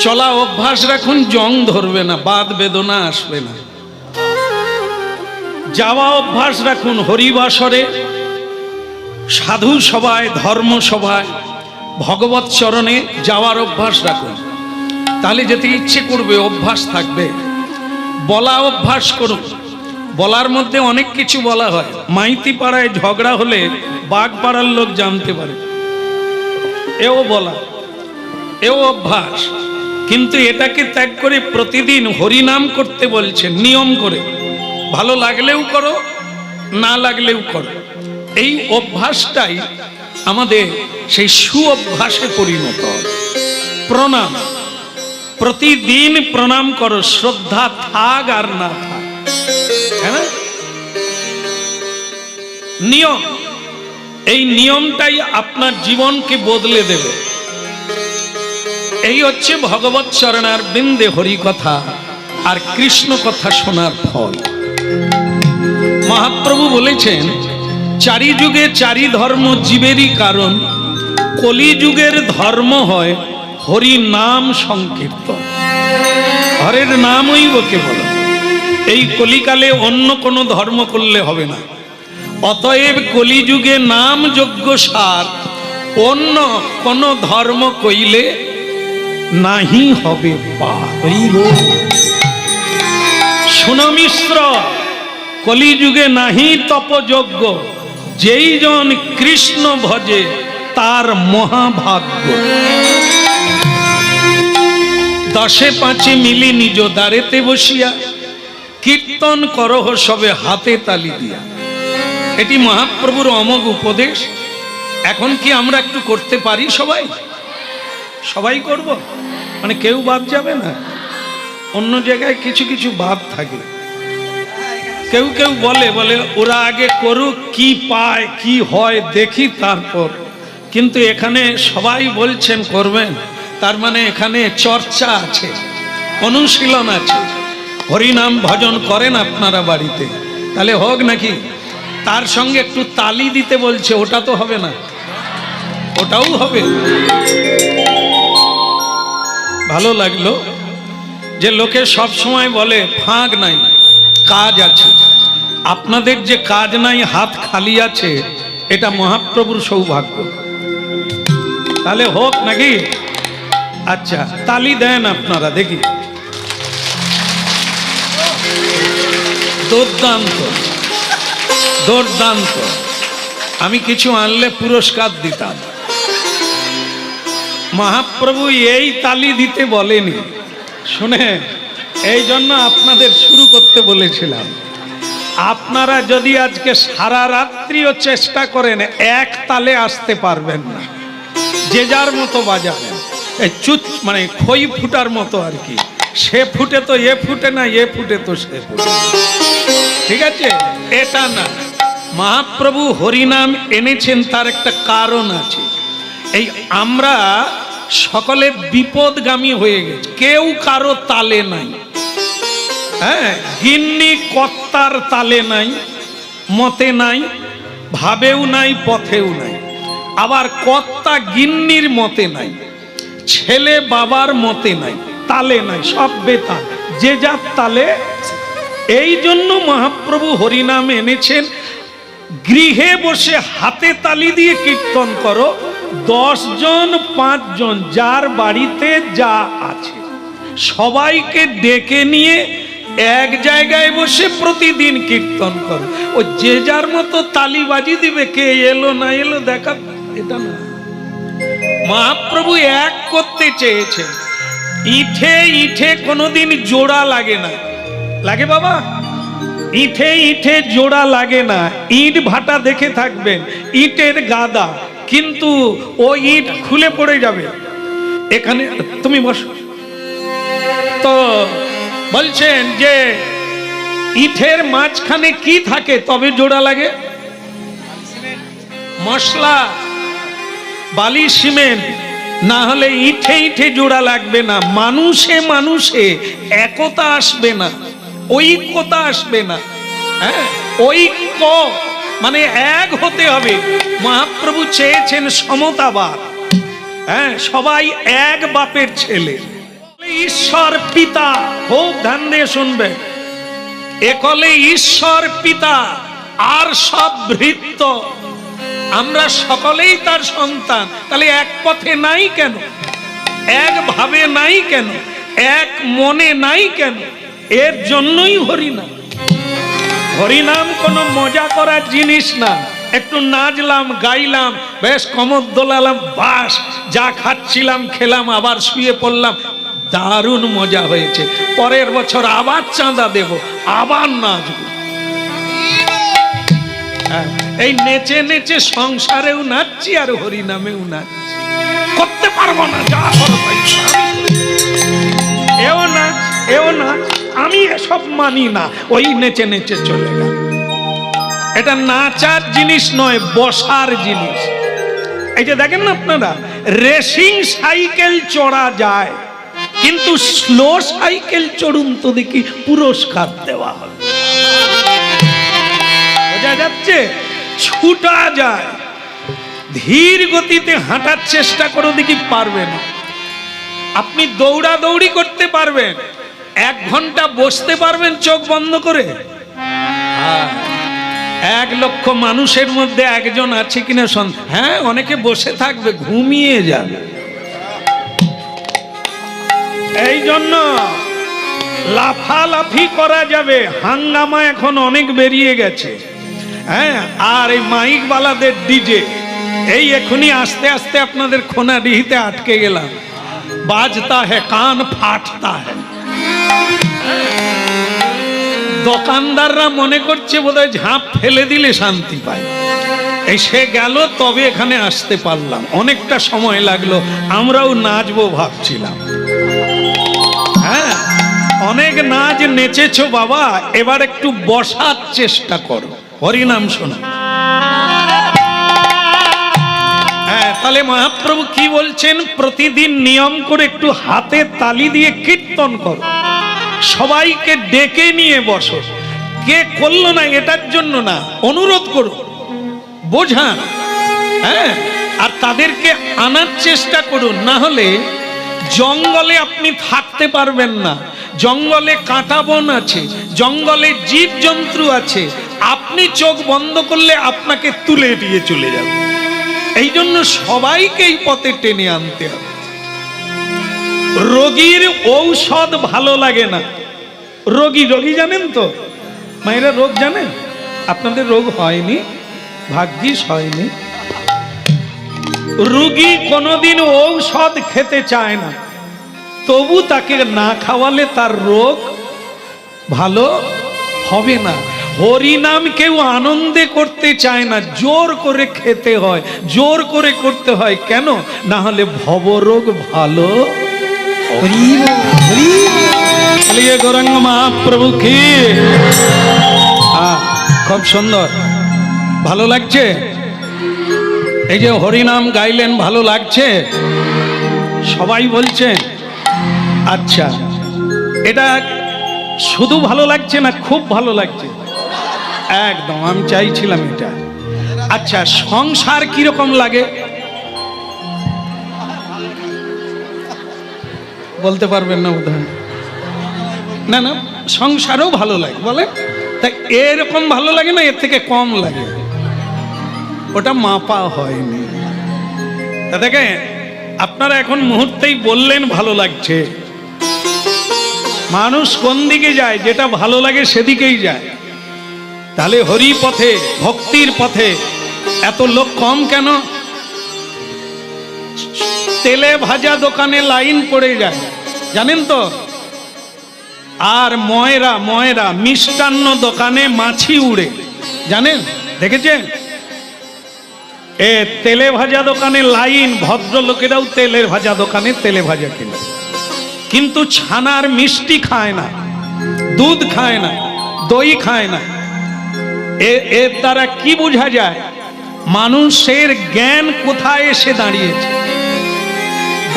চলা অভ্যাস রাখুন, জং ধরবে না, বাদ বেদনা আসবে না। যাওয়া অভ্যাস রাখুন, হরিবাসরে, সাধু সভায়, ধর্ম সভায়, ভগবত চরণে যাওয়ার অভ্যাস রাখুন। তাহলে যেতে ইচ্ছে করবে, অভ্যাস থাকবে। বলা অভ্যাস করুন। বলার মধ্যে অনেক কিছু বলা হয়। মাইতি পাড়ায় ঝগড়া হলে বাগ পাড়ার লোক জানতে পারে, এও বলা, এও অভ্যাস। কিন্তু এটাকে ত্যাগ করে প্রতিদিন হরিনাম করতে বলছেন, নিয়ম করে। ভালো লাগলেও করো, না লাগলেও করো। এই অভ্যাসটাই আমাদের সেই সুঅভ্যাসে পরিণত হয়। প্রণাম, প্রতিদিন প্রণাম করো, শ্রদ্ধা থাক আর না থাক, হ্যাঁ। নিয়ম, এই নিয়মটাই আপনার জীবনকে বদলে দেবে। এই হচ্ছে ভগবত চরণার বৃন্দে হরি কথা আর কৃষ্ণ কথা শোনার ফল। মহাপ্রভু বলেছেন, চারি যুগে চারি ধর্ম জীবেরই কারণ, কলি যুগের ধর্ম হয় হরি নাম সংকীর্তন। হরের নামই বকে বলো। এই কলিকালে অন্য কোনো ধর্ম করলে হবে না। অতএব কলিযুগে নাম যজ্ঞ সার, অন্য কোন ধর্ম কইলে নাহি হবে পার। শোনো মিশ্র, কলিযুগে নাহি তপযজ্ঞ, যেই জন কৃষ্ণ ভজে তার মহাভাগ্য। দশে পাঁচে মিলি নিজ দ্বারেতে বসিয়া, কীর্তন করহ সবে হাতে তালি দিয়া। এটি মহাপ্রভুর অমোঘ উপদেশ। এখন কি আমরা একটু করতে পারি? সবাই সবাই করব, মানে কেউ বাদ যাবে না। অন্য জায়গায় কিছু কিছু বাদ থাকে। কেউ কেউ বলে ওরা আগে করুক, কি পায় কি হয় দেখি তারপর। কিন্তু এখানে সবাই বলছেন করবেন, তার মানে এখানে চর্চা আছে, অনুশীলন আছে। হরিনাম ভজন করেন আপনারা বাড়িতে, তাহলে হোক নাকি? তার সঙ্গে একটু তালি দিতে বলছে, ওটা তো হবে না, ওটাও হবে। ভালো লাগলো যে লোকে সব সময় বলে ফাঁক নাই, কাজ আছে। আপনাদের যে কাজ নাই, হাত খালি আছে, এটা মহাপ্রভুর সৌভাগ্য। তাহলে হোক নাকি? আচ্ছা, তালি দেন আপনারা দেখি। দুর্দান্ত, দুর্দান্ত। আমি কিছু আনলে পুরস্কার দিতাম। মহাপ্রভু এই তালি দিতে বলেনি, শুনে, এই জন্য আপনাদের শুরু করতে বলেছিলাম। আপনারা যদি আজকে সারা রাত্রিও চেষ্টা করেন, এক তালে আসতে পারবেন না। যে যার মতো বাজাবেন, চুচ মানে খই ফুটার মতো আর কি। সে ফুটে তো এ ফুটে না, এ ফুটে তো সে ফুটে, ঠিক আছে? এটা না, মহাপ্রভু হরিনাম এনেছেন, তার একটা কারণ আছে। এই আমরা সকলে বিপদগামী হয়ে গেছে, কেউ কারো তালে নাই। হ্যাঁ, গিন্নি কর্তার তালে নাই, মতে নাই, ভাবেও নাই, পথেও নাই। আবার কর্তা গিন্নির মতে নাই, ছেলে বাবার মতে নাই, তালে নাই, সব বেতাল, যে যার তালে। এই জন্য মহাপ্রভু হরিনাম এনেছেন। গৃহে বসে হাতে তালি দিয়ে কীর্তন করো, 10 জন 5 জন যার বাড়িতে যা আছে সবাইকে ডেকে নিয়ে এক জায়গায় বসে প্রতিদিন কীর্তন করো। ও যে যার মতো তালি বাজি দিবে, কে এলো না এলো দেখা, এটা না। মহাপ্রভু এক করতে চেয়েছেন। ইঠে ইঠে কোনোদিন জোড়া লাগে না, লাগে বাবা? ইঠে ইঠে জোড়া লাগে না। ইট ভাটা দেখে থাকবেন, ইটের গাদা, কিন্তু ও ইট খুলে পড়ে যাবে। এখানে তুমি বসো তো, বলছেন যে ইটের মাঝখানে কি থাকে তবে জোড়া লাগে? মশলা, বালি, সিমেন্ট, না হলে ইঠে ইঠে জোড়া লাগবে না। মানুষে মানুষে একতা আসবে না, ঐক্যতা আসবে না। হ্যাঁ, ঐক্য মানে এক হতে হবে। মহাপ্রভু চেয়েছেন সমতাবাদ। হ্যাঁ, সবাই এক বাপের ছেলে। ঈশ্বর পিতা, খুব ধ্যান দিয়ে শুনবে, একলে ঈশ্বর পিতা আর সব ভৃত্য, আমরা সকলেই তার সন্তান। তাহলে এক পথে নাই কেন, এক ভাবে নাই কেন, এক মনে নাই কেন? এর জন্যই হরিনাম। হরিনাম কোনো মজা করার জিনিস না। একটু নাচলাম, গাইলাম, বেশ কমর দোলালাম, বাস, যা খাচ্ছিলাম খেলাম, আবার শুয়ে পড়লাম, দারুণ মজা হয়েছে, পরের বছর আবার চাঁদা দেব, আবার নাচবো। এই নেচে নেচে সংসারেও নাচছি আর হরিনামেও নাচছি। করতে পারবো না, যা করো ভাই। এও নাচ, এও নাচ, আমি এসব মানি না। ওই নেচে নেচে চলে গেল। এটা নাচার জিনিস নয়, বসার জিনিস। এই যে দেখেন না আপনারা, রেসিং সাইকেল চড়া যায়, কিন্তু স্লো সাইকেল চড়ুন তো দেখি পুরস্কার দেওয়া হবে। বোঝা যাচ্ছে? ছুটা যায়, ধীর গতিতে হাঁটার চেষ্টা করো, দেখি পারবে না। আপনি দৌড়াদৌড়ি করতে পারবেন, 1 ঘন্টা বসতে পারবেন চোখ বন্ধ করে? 1 লক্ষ মানুষের মধ্যে একজন আছে কিনা? হ্যাঁ, অনেকে বসে থাকবে, ঘুমিয়ে যাবে। এই জন্য লাফালাফি করা যাবে, হাঙ্গামা এখন অনেক বেরিয়ে গেছে। হ্যাঁ, আর এই মাইক বালাদের ডিজে, এই এখনই আস্তে আস্তে আপনাদের খোনাডিহিতে আটকে গেলাম, বাজতা হ্যাঁ, কান ফাটতা হ্যাঁ। দোকানদাররা মনে করছে বোধহয় ঝাঁপ ফেলে দিলে শান্তি পায়। এই সে গেল, তবে এখানে আসতে পারলাম, অনেকটা সময় লাগলো। আমরাও নাচবো ভাবছিলাম। হ্যাঁ, অনেক নাচ নেচেছো বাবা, এবার একটু বসার চেষ্টা করো, হরিনাম শোনো। হ্যাঁ, তাহলে মহাপ্রভু কি বলছেন? প্রতিদিন নিয়ম করে একটু হাতে তালি দিয়ে কীর্তন করো, সবাইকে ডেকে নিয়ে বসো। কে করলো না এটার জন্য না, অনুরোধ করো, বোঝান। হ্যাঁ, আর তাদেরকে আনার চেষ্টা করুন। না হলে জঙ্গলে আপনি থাকতে পারবেন না। জঙ্গলে কাঁটা বন আছে, জঙ্গলে জীবজন্তু আছে, আপনি চোখ বন্ধ করলে আপনাকে তুলে দিয়ে চলে যাবে। এই জন্য সবাইকে এই পথে টেনে আনতে হবে। রোগীর ঔষধ ভালো লাগে না। রোগী রোগী জানেন তো মায়েরা, রোগ জানেন? আপনাদের রোগ হয়নি, ভাগ্যিস হয়নি। রোগী কোনোদিন ঔষধ খেতে চায় না, তবু তাকে না খাওয়ালে তার রোগ ভালো হবে না। হরিনাম কেউ আনন্দে করতে চায় না, জোর করে খেতে হয়, জোর করে করতে হয়। কেন? না হলে ভবরোগ ভালো। গৌরাঙ্গ মহাপ্রভু কি! খুব সুন্দর, ভালো লাগছে। এই যে হরিনাম গাইলেন, ভালো লাগছে? সবাই বলছেন আচ্ছা। এটা শুধু ভালো লাগছে না, খুব ভালো লাগছে? একদম, আমি চাইছিলাম এটা। আচ্ছা, সংসার কিরকম লাগে বলতে পারবেন না বোধহয়? না না, সংসারও ভালো লাগে বলে। তাই এরকম ভালো লাগে না, এর থেকে কম লাগে, ওটা মাপা হয়নি। তা দেখেন, আপনারা এখন মুহূর্তেই বললেন ভালো লাগছে। মানুষ কোন দিকে যায়? যেটা ভালো লাগে সেদিকেই যায়। তাহলে হরি পথে, ভক্তির পথে এত লোক কম কেন? তেলে ভাজা দোকানে লাইন পড়ে যায়, জানেন তো? আর ময়রা ময়রা মিষ্টান্ন দোকানে মাছি উড়ে, জানেন? দেখেছেন? তেলে ভাজা দোকানে লাইন, ভদ্রলোকেরাও তেলের ভাজা দোকানে তেলে ভাজা কিনে, কিন্তু ছানার মিষ্টি খায় না, দুধ খায় না, দই খায় না। এর দ্বারা কি বোঝা যায়? মানুষের জ্ঞান কোথায় এসে দাঁড়িয়েছে?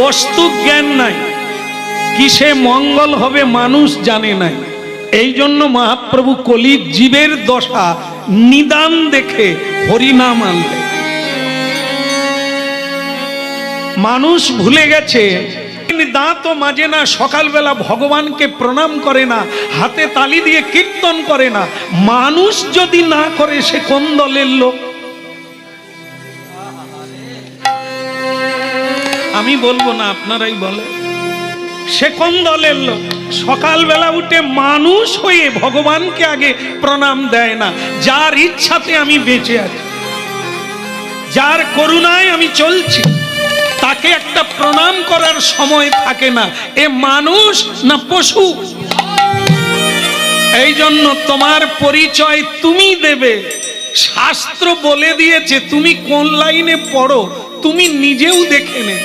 বস্তু জ্ঞান নাই, কিসে মঙ্গল হবে মানুষ জানে নাই। এই জন্য মহাপ্রভু কলির জীবের দশা নিদান দেখে হরিনাম আনলেন। মানুষ ভুলে গেছে দাঁতও মাজে না, সকালবেলা ভগবানকে প্রণাম করে না, হাতে তালি দিয়ে কীর্তন করে না, মানুষ যদি না করে সে কোন দলের লোক? আমি বলবো না, আপনারাই বলে সে কোন দলের লোক? সকালবেলা উঠে মানুষ হয়ে ভগবানকে আগে প্রণাম দেয় না। যার ইচ্ছাতে আমি বেঁচে আছি, যার করুণায় আমি চলছি, তাকে একটা প্রণাম করার সময় থাকে না। এ মানুষ না পশু? এই জন্য তোমার পরিচয় তুমি দেবে। শাস্ত্র বলে দিয়েছে তুমি কোন লাইনে পড়ো, তুমি নিজেও দেখে নে।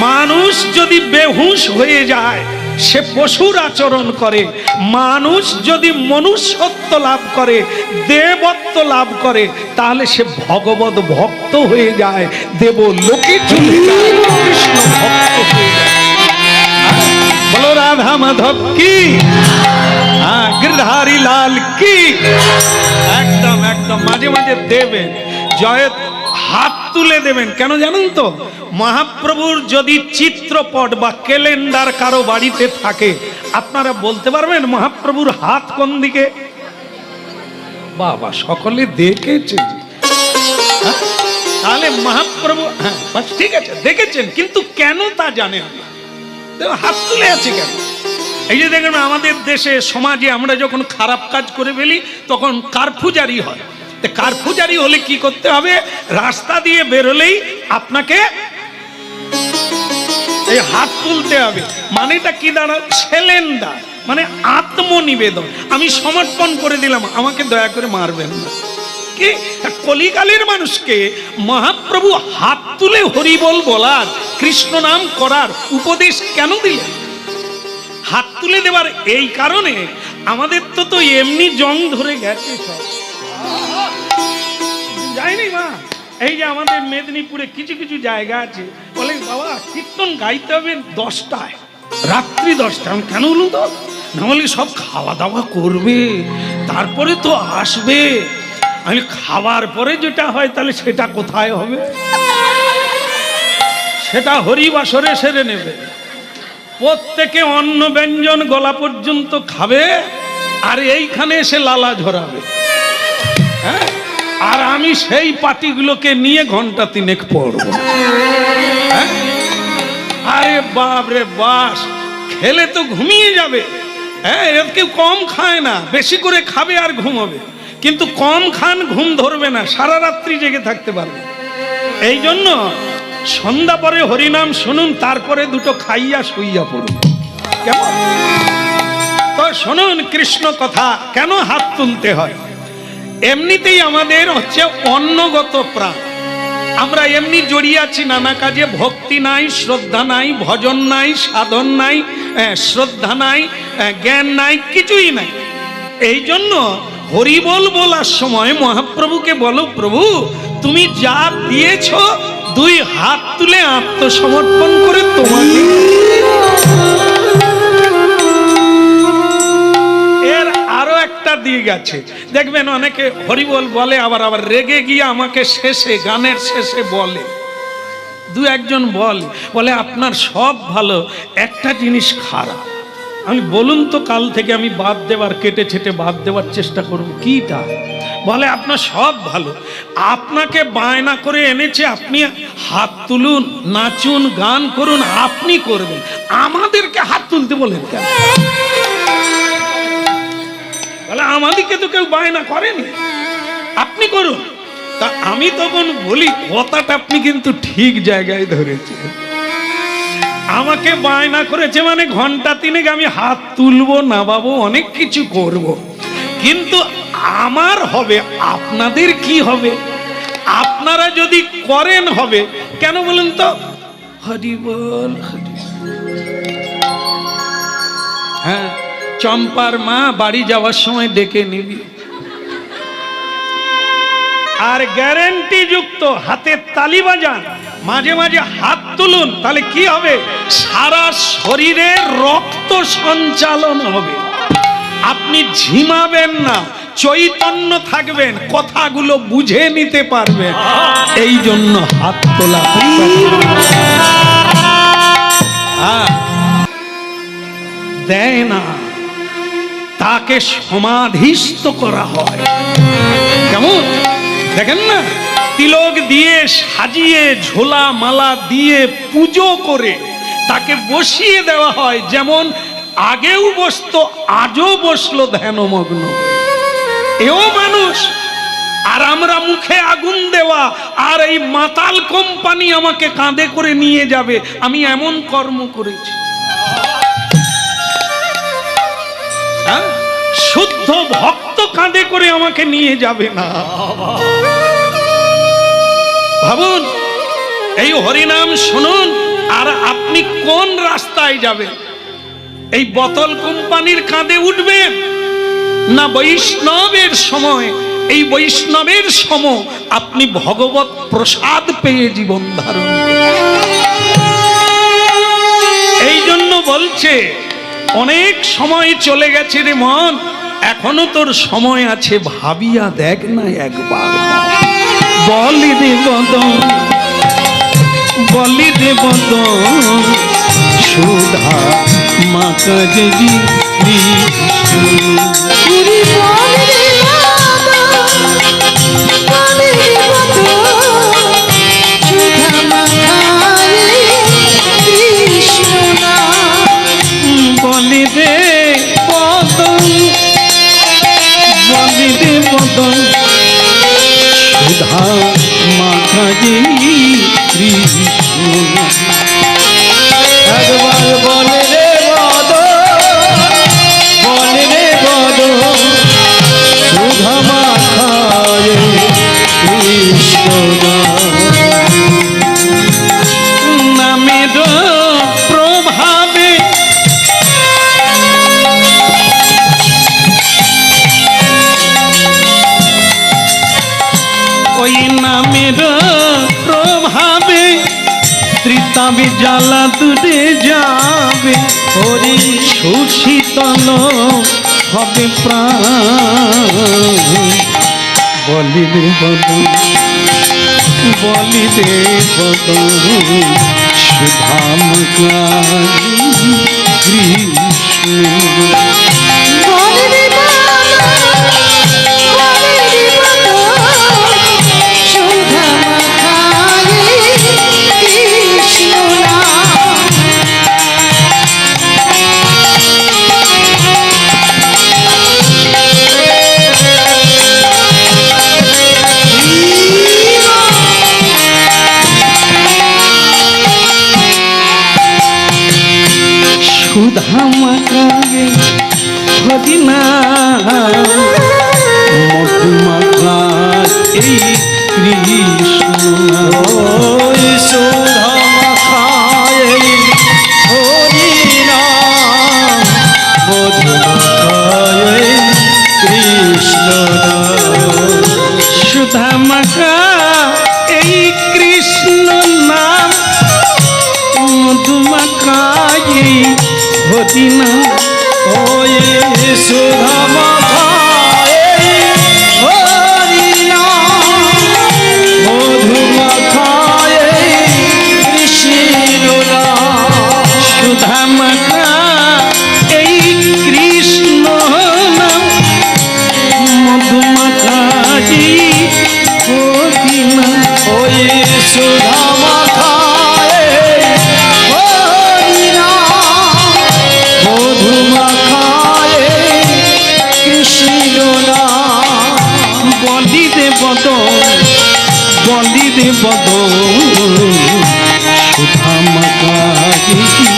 মানুষ যদি বেহুশ হয়ে যায় সে পশুর আচরণ করে, মানুষ যদি মনুষ্যত্ব লাভ করে, দেবত্ব লাভ করে, তাহলে সে ভগবত ভক্ত হয়ে যায়, দেব লোকে চলে যায়, কৃষ্ণ ভক্ত হয়ে যায়। বলো রাধা মাধব কি, গিরধারী লাল কি। একদম একদম মাঝে মাঝে দেবেন জয়, হাত তুলে দেবেন। কেন জানেন তো? মহাপ্রভুর যদি চিত্রপট বা ক্যালেন্ডার কারো বাড়িতে থাকে, আপনারা বলতে পারবেন মহাপ্রভুর হাত কোন দিকে? বাবা সকলে দেখেছে, তাহলে মহাপ্রভু, হ্যাঁ ঠিক আছে দেখেছেন, কিন্তু কেন তা জানে না, হাত তুলে আছে কেন? এই যে দেখবেন আমাদের দেশে সমাজে আমরা যখন খারাপ কাজ করে ফেলি তখন কারফিউ জারি হয়। কারফিউ জারি হলে কি করতে হবে? রাস্তা দিয়ে বেরোলেই আপনাকে এই হাত তুলতে হবে। মানেটা কি দাঁড়ায়? সেলেন্ডার, মানে আত্মনিবেদন। আমি সমর্পণ করে দিলাম, আমাকে দয়া করে মারবেন না। কি কলিকালের মানুষকে মহাপ্রভু হাত তুলে হরিবল বলার, কৃষ্ণ নাম করার উপদেশ কেন দিলেন? হাত তুলে দেবার এই কারণে, আমাদের তো এমনি জং ধরে গেছে সব, যায়নি মা। এই যে আমাদের মেদিনীপুরে কিছু কিছু জায়গা আছে, বলে বাবা কীর্তন গাইতে হবে 10টায়, রাত্রি 10টা। আমি কেন বলুন তো? না বলি সব খাওয়া দাওয়া করবে তারপরে তো আসবে। আমি খাওয়ার পরে যেটা হয় তাহলে সেটা কোথায় হবে? সেটা হরিবাসরে সেরে নেবে। প্রত্যেকে অন্ন ব্যঞ্জন গলা পর্যন্ত খাবে, আর এইখানে এসে লালা ঝরাবে। হ্যাঁ, আর আমি সেই পার্টিগুলোকে নিয়ে ঘন্টা 3 পড়বো। হ্যাঁ, আরে বাপ রে বাস, খেলে তো ঘুমিয়ে যাবে। হ্যাঁ, এর কেউ কম খায় না, বেশি করে খাবে আর ঘুমাবে। কিন্তু কম খান, ঘুম ধরবে না, সারা রাত্রি জেগে থাকতে পারবে। এই জন্য সন্ধ্যা পরে হরিনাম শুনুন, তারপরে 2টো খাইয়া শুইয়া পড়ুন। কেমন? তো শুনুন কৃষ্ণ কথা, কেন হাত তুলতে হয়? এমনিতেই আমাদের হচ্ছে অন্নগত প্রাণ, আমরা এমনি জড়িয়ে আছি নানা কাজে। ভক্তি নাই, শ্রদ্ধা নাই, ভজন নাই, সাধন নাই, শ্রদ্ধা নাই, জ্ঞান নাই, কিছুই নাই। এই জন্য হরিবল বলার সময় মহাপ্রভুকে বলো, প্রভু তুমি যা দিয়েছ 2 হাত তুলে আত্মসমর্পণ করে তোমাকে। এর আরো একটা দিক আছে, দেখবেন অনেকে হরিবল বলে, আবার রেগে গিয়ে আমাকে শেষে, গানের শেষে বলে, 2-1 জন বলে আপনার সব ভালো, একটা জিনিস খারাপ। আমি বলুন তো, কাল থেকে আমি বাদ দেবার, কেটে ছেটে বাদ দেওয়ার চেষ্টা করব। কিটা? বলে আপনার সব ভালো, আপনাকে বায়না করে এনেছে, আপনি হাত তুলুন, নাচুন, গান করুন, আপনি করবেন, আমাদেরকে হাত তুলতে বলেন কেন? বলে আমাদেরকে তো কেউ বায়না করেনি, আপনি করুন। তা আমি তখন বলি, কথাটা আপনি কিন্তু ঠিক জায়গায় ধরেছেন। আমাকে বায়না করেছে মানে ঘন্টা 3 আমি হাত তুলবো, নামাবো, অনেক কিছু করব, কিন্তু আমার হবে, আপনাদের কি হবে? আপনারা যদি করেন হবে। কেন বলুন তো? হরি বল, হ্যাঁ, চম্পার মা বাড়ি যাওয়ার সময় ডেকে নিবি, আর গ্যারেন্টি যুক্ত হাতে তালি বাজান, মাঝে মাঝে হাত তুলুন, তাহলে কি হবে? সারা শরীরে রক্ত সঞ্চালন হবে, আপনি ঝিমাবেন না, চৈতন্য থাকবেন, কথাগুলো বুঝে নিতে পারবেন। এই জন্য হাত তোলা। দেয় না, তাকে সমাধিস্থ করা হয়। কেমন দেখেন না, তিলক দিয়ে সাজিয়ে ঝোলা মালা দিয়ে পুজো করে তাকে বসিয়ে দেওয়া হয়। যেমন আগেও বসতো, আজও বসলো ধ্যানমগ্ন। এও মানুষ, আর আমরা মুখে আগুন দেওয়া, আর এই মাতাল কোম্পানি আমাকে কাঁধে করে নিয়ে যাবে। আমি এমন কর্ম করেছি। শুদ্ধ ভক্ত কাঁধে করে আমাকে নিয়ে যাবে না। ভাবুন, এই হরিনাম শুনুন, আর আপনি কোন রাস্তায় যাবেন? এই বোতল কোম্পানির কাঁধে উঠবেন, না বৈষ্ণবের সময় এই বৈষ্ণবের সম আপনি ভগবত প্রসাদ পেয়ে জীবন ধারণ করবেন। এই জন্য বলছে, অনেক সময় চলে গেছে রে মন, এখনো তোর সময় আছে, ভাবিয়া দেখ না একবার। বলি রে বদন, বলি রে বদন, সুধা মাতা দেবী বলি রে বদন, বলি রে বদন, সুধা মাতা দেবী কৃষ্ণ। একবার বলে রে বদন, বলে রে বদন, সুধা মাখায় কৃষ্ণ নামের প্রভাবে। ওই নামের প্রভাবে ত্রিতাবে জ্বালা দূরে যাবে, হরি সুশীতল হবে প্রাণ। বলি রে বদন, বলি রে বদন, সুধাম কৃষ্ণ। সুধা মাখায়ে হরিনা মধু মাখায় এই কৃষ্ণ। সুধা মাখায়ে হরিনা মধু মাখায় কৃষ্ণ। সুধা মাখা এই কৃষ্ণ নাম, মধু মাখায় হরিনা। ওয়ে সুধা মাখায় হরিনা মধু মাখায় কৃষ্ণ। সুধা মাখা এই কৃষ্ণ নাম, মধু মাখায় হরিনা। ওয়ে সুধা মাখায় হরিনা মধু মাখায় কৃষ্ণ। বলি রে বদন, বলি রে বদন, সুধা মাখায় কৃষ্ণ।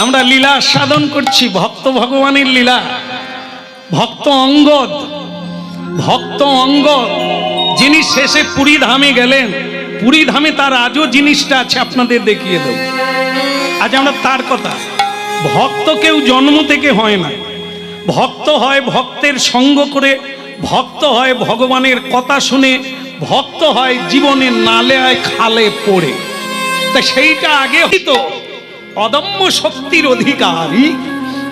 আমরা লীলা সাধন করছি, ভক্ত ভগবানের লীলা। ভক্ত অঙ্গদ, ভক্ত অঙ্গদ যিনি শেষে পুরী ধামে গেলেন, পুরী ধামে তার আজও জিনিসটা আছে, আপনাদের দেখিয়ে দেব। আজ আমরা তার কথা। ভক্ত কেউ জন্ম থেকে হয় না, ভক্ত হয় ভক্তের সঙ্গ করে, ভক্ত হয় ভগবানের কথা শুনে, ভক্ত হয় জীবনে নালে খালে পড়ে। তা সেইটা আগে হইতো অদম্য শক্তির অধিকারী,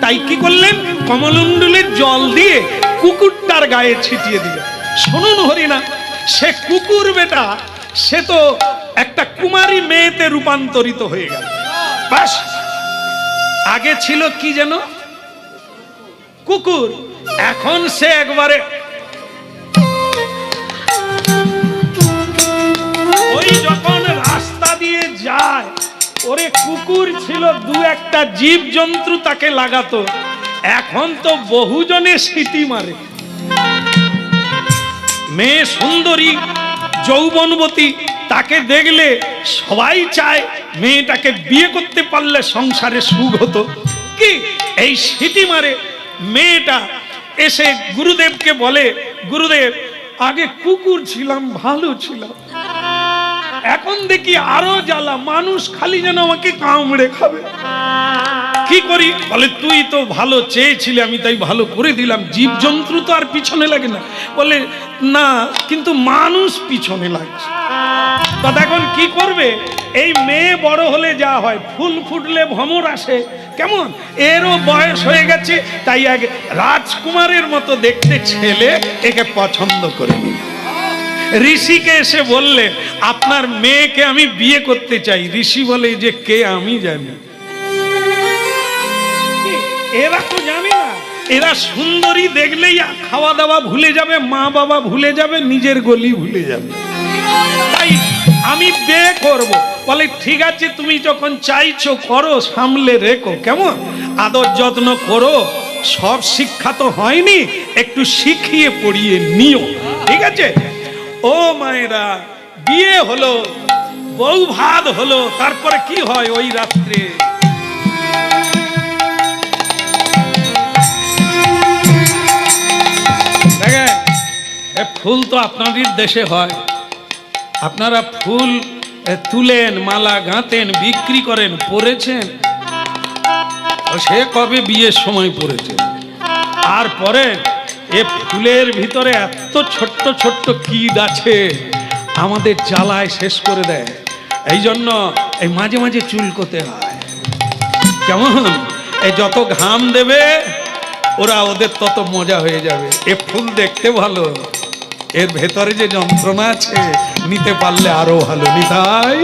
তাই কি করলেন, কমলুণ্ডুলের জল দিয়ে কুকুরটার গায়ে ছিটিয়ে দিল। শুনুন হরিনা, সে কুকুর বেটা সে তো একটা কুমারী মেয়েতে রূপান্তরিত হয়ে গেল। বাস, আগে ছিল কি যেন কুকুর, এখন সে একবারে ওই যখন রাস্তা দিয়ে যায়, ওরে কুকুর ছিল দু একটা জীব জন্তু তাকে লাগাতো, এখন তো বহুজনে সিটি মারে। মেয়ে সুন্দরী যৌবনবতী, তাকে দেখলে সবাই চায় মেয়েটাকে বিয়ে করতে পারলে সংসারে সুখ হতো। কি এই সিটি মারে মেয়েটা এসে গুরুদেবকে বলে, গুরুদেব আগে কুকুর ছিলাম, ভালো ছিলাম, এখন দেখি আরো জ্বালা, মানুষ খালি যেন আমাকে কামড়ে খাবে, কি করি? বলে তুই তো ভালো চেয়েছিলি, আমি তাই ভালো করে দিলাম, জীবজন্তু তো আর পিছনে লাগে না। বলে না, কিন্তু মানুষ পিছনে লাগছে। তা এখন কি করবে? এই মেয়ে বড় হলে যা হয়, ফুল ফুটলে ভ্রমর আসে, কেমন এরও বয়স হয়ে গেছে, তাই আগে রাজকুমারের মতো দেখতে ছেলে একে পছন্দ করে নি। ঋষিকে এসে বললে আপনার মেয়েকে আমি বিয়ে করতে চাই। ঋষি বলে যে কে, আমি জানি। এরা তো জানে না, এরা সুন্দরী দেখলেই খাওয়া দাওয়া ভুলে যাবে, মা বাবা ভুলে যাবে, নিজের গলি ভুলে যাবে। তাই আমি বিয়ে করব। বলে ঠিক আছে, তুমি যখন চাইছো করো, সামলে রেখো, কেমন আদর যত্ন করো, সব শিক্ষা তো হয়নি, একটু শিখিয়ে পড়িয়ে নিও, ঠিক আছে? ও মায়েরা, বিয়ে হলো, বউ ভাত হলো, তারপরে কি হয় ওই রাত্রে? দেখেন, ফুল তো আপনাদের দেশে হয়, আপনারা ফুল তুলেন, মালা গাঁথেন, বিক্রি করেন, পরেছেন? সে কবে বিয়ের সময় পরেছে। আর পরে এ ফুলের ভিতরে এত ছোট্ট ছোট্ট কীট আছে, আমাদের জ্বালায় শেষ করে দেয়। এই জন্য এই মাঝে মাঝে চুলকোতে হয়, কেমন? এই যত ঘাম দেবে ওরা, ওদের তত মজা হয়ে যাবে। এ ফুল দেখতে ভালো, এর ভেতরে যে যন্ত্রণা আছে নিতে পারলে আরো ভালো। নিতাই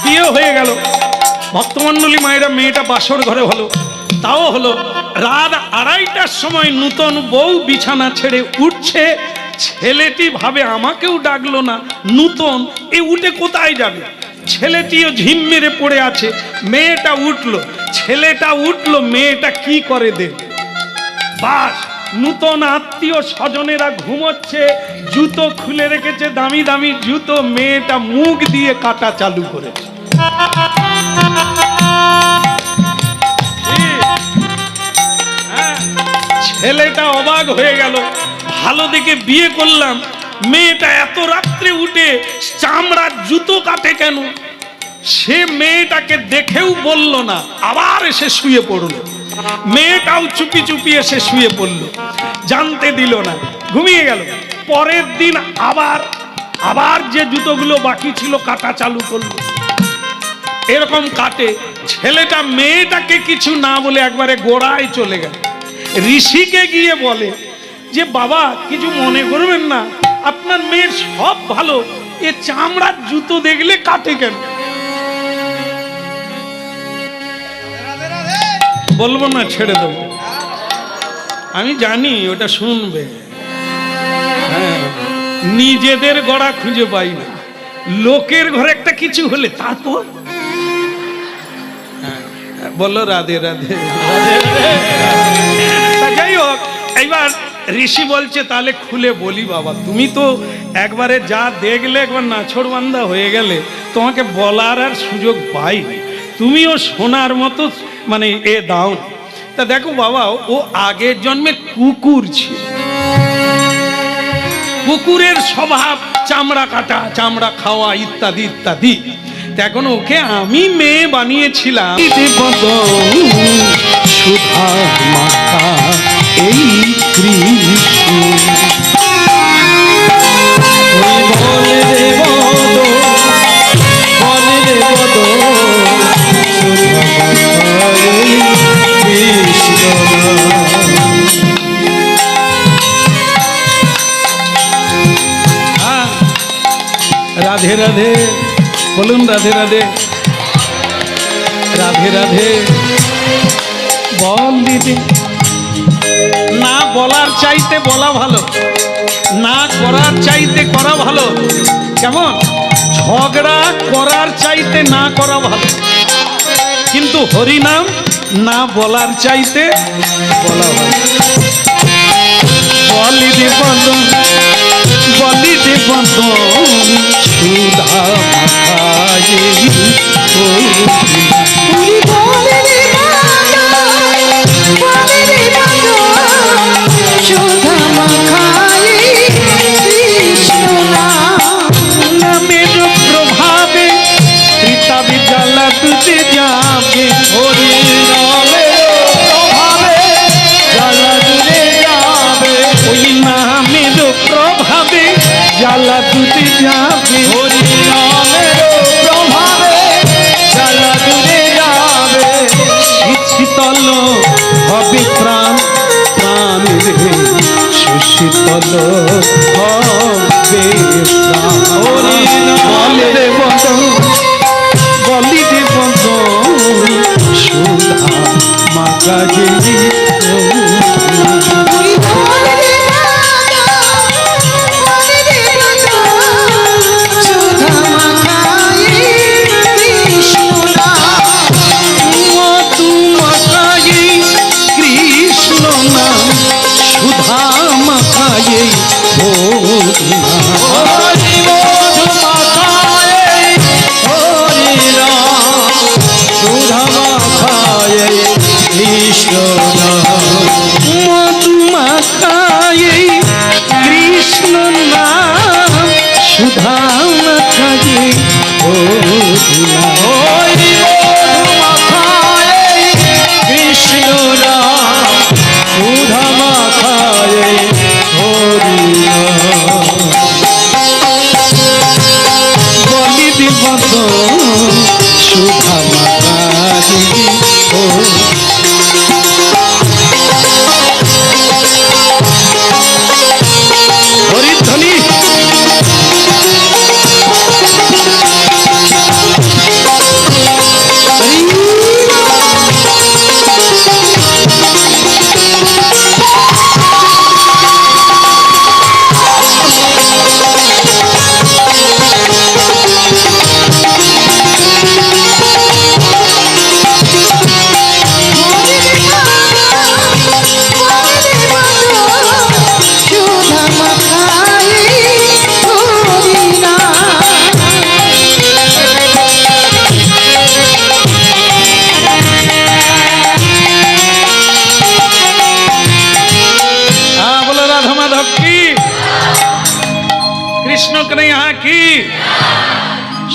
বিয়ে হয়ে গেল, ভক্তমণ্ডলী মায়েরা, মেয়েটা বাসর ঘরে হলো, তাও হলো রাত 2:30টার সময় নূতন বউ বিছানা ছেড়ে উঠছে। ছেলেটি ভাবে আমাকেও ডাকলো না, নূতন এ উঠে কোথায় যাবে? ছেলেটিও ঝিম মেরে পড়ে আছে। মেয়েটা উঠলো, ছেলেটা উঠলো, মেয়েটা কি করে দেবে? বাস, নূতন আত্মীয় স্বজনেরা ঘুমোচ্ছে, জুতো খুলে রেখেছে, দামি দামি জুতো, মেয়েটা মুখ দিয়ে কাটা চালু করেছে। ছেলেটা অবাক হয়ে গেল, ভালো দেখে বিয়ে করলাম, মেয়েটা এত রাত্রে উঠে চামড়ার জুতো কাটে কেন? সে মেয়েটাকে দেখেও বলল না, আবার এসে শুয়ে পড়ল। মেয়েটাও চুপি চুপি এসে শুয়ে পড়ল, জানতে দিল না, ঘুমিয়ে গেল। পরের দিন আবার যে জুতোগুলো বাকি ছিল কাটা চালু করলো। এরকম কাটে। ছেলেটা মেয়েটাকে কিছু না বলে একবারে গোড়ায় চলে গেল। ঋষিকে গিয়ে বলে যে বাবা কিছু মনে করবেন না, আপনার মেয়ের সব ভালো, এ চামড়ার জুতো দেখলে কাটে কেন? বলবো না, ছেড়ে দেবো, আমি জানি ওটা শুনবে। হ্যাঁ, নিজেদের গড়া খুঁজে পাই না, লোকের ঘরে একটা কিছু হলে তারপর বললো রাধে রাধে। যাই হোক, এইবার ঋষি বলছে তাহলে খুলে বলি বাবা, তুমি তো একবারে যা দেখলে একবার নাছোড়বান্দা হয়ে গেলে, তোমাকে বলার আর সুযোগ পাই, তুমিও শোনার মতো মানে এ দাও। তা দেখো বাবা, ও আগের জন্মে কুকুর ছিল, কুকুরের স্বভাব চামড়া কাটা, চামড়া খাওয়া ইত্যাদি ইত্যাদি। তখন ওকে আমি মেয়ে বানিয়েছিলাম। সুধা মাখা এই কৃষ্ণ বলে রে বদ, বলে রে বদ, সুধা মাখা এই কৃষ্ণ। রাধে রাধে বলুন, রাধে রাধে, রাধে রাধে। বল দিদি, না বলার চাইতে বলা ভালো, না করার চাইতে করা ভালো। কেমন? ঝগড়া করার চাইতে না করা ভালো, কিন্তু হরিনাম না বলার চাইতে বলা ভালো। বলি দে বদন, বলি দে বদন, সুধা মাখায়ে নামের প্রভাবে ত্রিতাবি জ্বালা দুতে যাবে, হরি নামের প্রভাবে জ্বালা দুতে যাবে, ওই নামের প্রভাবে জ্বালা দুতে যাবে, হরি নামের প্রভাবে জ্বালা দুতে যাবে। শীতল হবে প্রাণ, প্রাণ রে সুশীতল হবে প্রাণ। হরি নাম রে বদন, বলি রে বদন, সুধা মাখা যে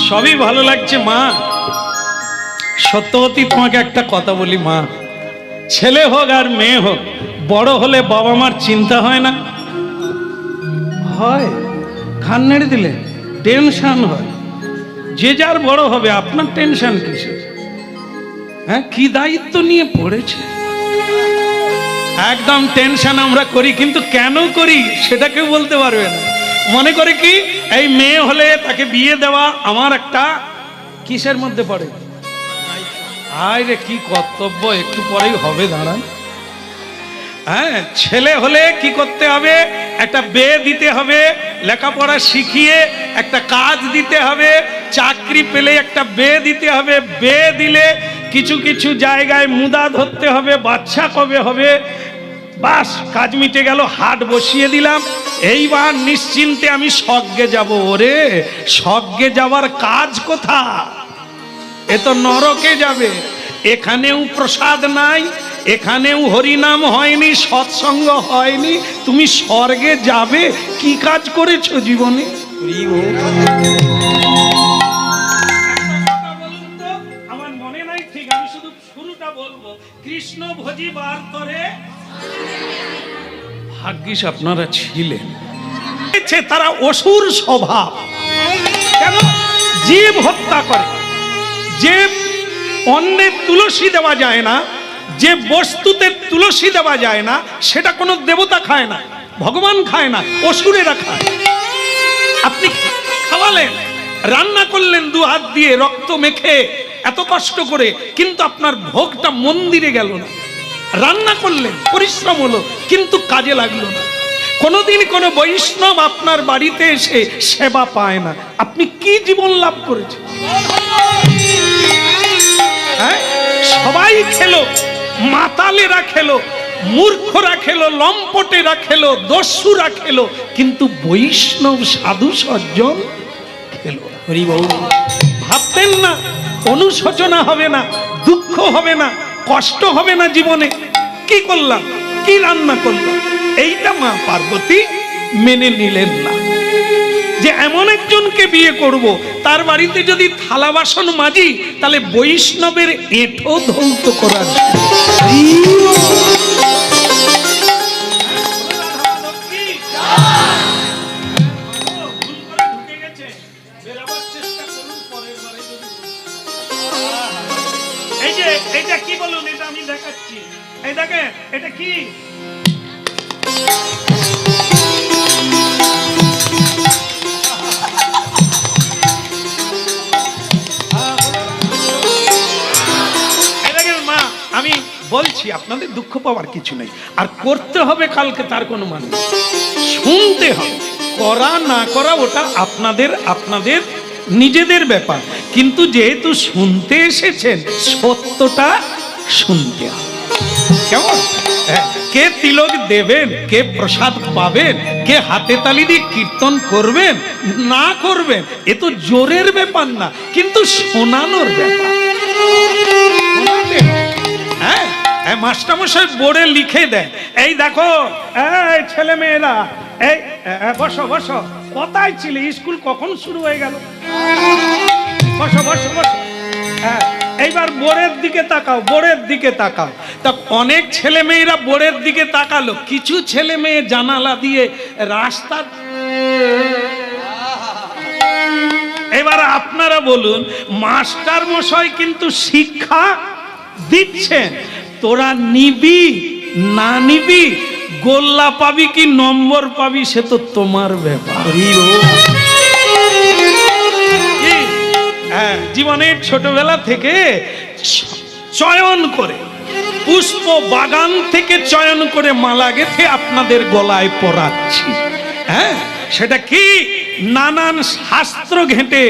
সবই ভালো লাগছে। মা সত্যবতী, তোমাকে একটা কথা বলি মা, ছেলে হোক আর মেয়ে হোক, বড় হলে বাবা মার চিন্তা হয় না? হয়। খান নেড়ে দিলে টেনশন হয়। যে যার বড় হবে, আপনার টেনশন কিসে? হ্যাঁ, কি দায়িত্ব নিয়ে পড়েছে। একদম টেনশন আমরা করি, কিন্তু কেন করি সেটা কেউ বলতে পারবে না। মনে করে কি এই মেয়ে হলে তাকে বিয়ে দেওয়া আমার একটা কিসের মধ্যে পড়ে। আয় রে, কি কর্তব্য, একটু পরেই হবে, দাঁড়ান। হ্যাঁ, ছেলে হলে কি করতে হবে? একটা বিয়ে দিতে হবে, লেখাপড়া শিখিয়ে একটা কাজ দিতে হবে, চাকরি পেলে একটা বিয়ে দিতে হবে, বিয়ে দিলে কিছু কিছু জায়গায় মুদা ধরতে হবে, বাচ্চা কবে হবে, বাস কাজ মিটে গেল, হাট বসিয়ে দিলাম, এইবার নিশ্চিন্তে আমি স্বর্গে যাব। ওরে, স্বর্গে যাওয়ার কাজ কোথা? এ তো নরকে যাবে। এখানেও প্রসাদ নাই, এখানেও হরিনাম হয়নি, সৎসঙ্গ হয়নি, তুমি স্বর্গে যাবে? কি কাজ করেছো জীবনে? কথা বলবো, কৃষ্ণ ভজিবার তরে ভাগ্যিস আপনারা ছিলেন। তারা অসুর স্বভাব। কেন? জীব হত্যা করে। যে অন্যের তুলসী দেওয়া যায় না, যে বস্তুতে তুলসী দেওয়া যায় না, সেটা কোনো দেবতা খায় না, ভগবান খায় না, অসুরেরা খায়। আপনি খাওয়ালেন, রান্না করলেন দু হাত দিয়ে রক্ত মেখে এত কষ্ট করে, কিন্তু আপনার ভোগটা মন্দিরে গেল না। রান্না করলেন, পরিশ্রম হলো, কিন্তু কাজে লাগলো না। কোনোদিন কোনো বৈষ্ণব আপনার বাড়িতে এসে সেবা পায় না। আপনি কি জীবন লাভ করেছেন? হ্যাঁ, সবাই খেলো, মাতালেরা খেলো, মূর্খরা খেলো, লম্পটেরা খেলো, দস্যুরা খেলো, কিন্তু বৈষ্ণব সাধু সজ্জন খেলো। ভাবতেন না অনুশোচনা হবে না, দুঃখ হবে না, কষ্ট হবে না জীবনে? কি করলাম, কি রান্না করলাম? এইটা মা পার্বতী মেনে নিলেন না, যে এমন একজনকে বিয়ে করব, তার বাড়িতে যদি থালা বাসন মাজি, তাহলে বৈষ্ণবের এঁঠো ধৌত করার। এই যে এটা কি বলুন, এটা আমি দেখাচ্ছি। এই দেখেন, এটা কি? আমি বলছি আপনাদের দুঃখ পাওয়ার কিছু নেই, আর করতে হবে কালকে তার কোনো মানে, শুনতে হবে। করা না করা ওটা আপনাদের আপনাদের নিজেদের ব্যাপার, কিন্তু যেহেতু শুনতে এসেছেন, সত্যটা শুনতে হবে। কেমন? কে তিলক দেবেন, কে প্রসাদ পাবেন, কে হাতে তালি দিয়ে কীর্তন করবেন না করবেন, এ তো জোরের ব্যাপার না, কিন্তু শোনানোর ব্যাপার। হ্যাঁ, মাস্টারমশাই বোর্ডে লিখে দেয়, এই দেখো এই ছেলে মেয়েরা, এই বসো বসো, কোথায় ছিলে? স্কুল কখন শুরু হয়ে গেল? বসো বসো বসো। হ্যাঁ, এইবার বোর্ডের দিকে তাকাও, বোর্ডের দিকে তাকাও। তা অনেক ছেলে মেয়েরা বোর্ডের দিকে তাকালো, কিছু ছেলে মেয়ে জানালা দিয়ে রাস্তা। এবার আপনারা বলুন, মাস্টার মশাই কিন্তু শিক্ষা দিচ্ছেন, তোরা নিবি না নিবি, গোল্লা পাবি কি নম্বর পাবি, সে তো তোমার ব্যাপার। হ্যাঁ, জীবনের ছোটবেলা থেকে চয়ন করে, পুষ্প বাগান থেকে চয়ন করে মালা গেঁথে আপনাদের গলায় পরাচ্ছি। হ্যাঁ, সেটা কি? নানান শাস্ত্র ঘেঁটে,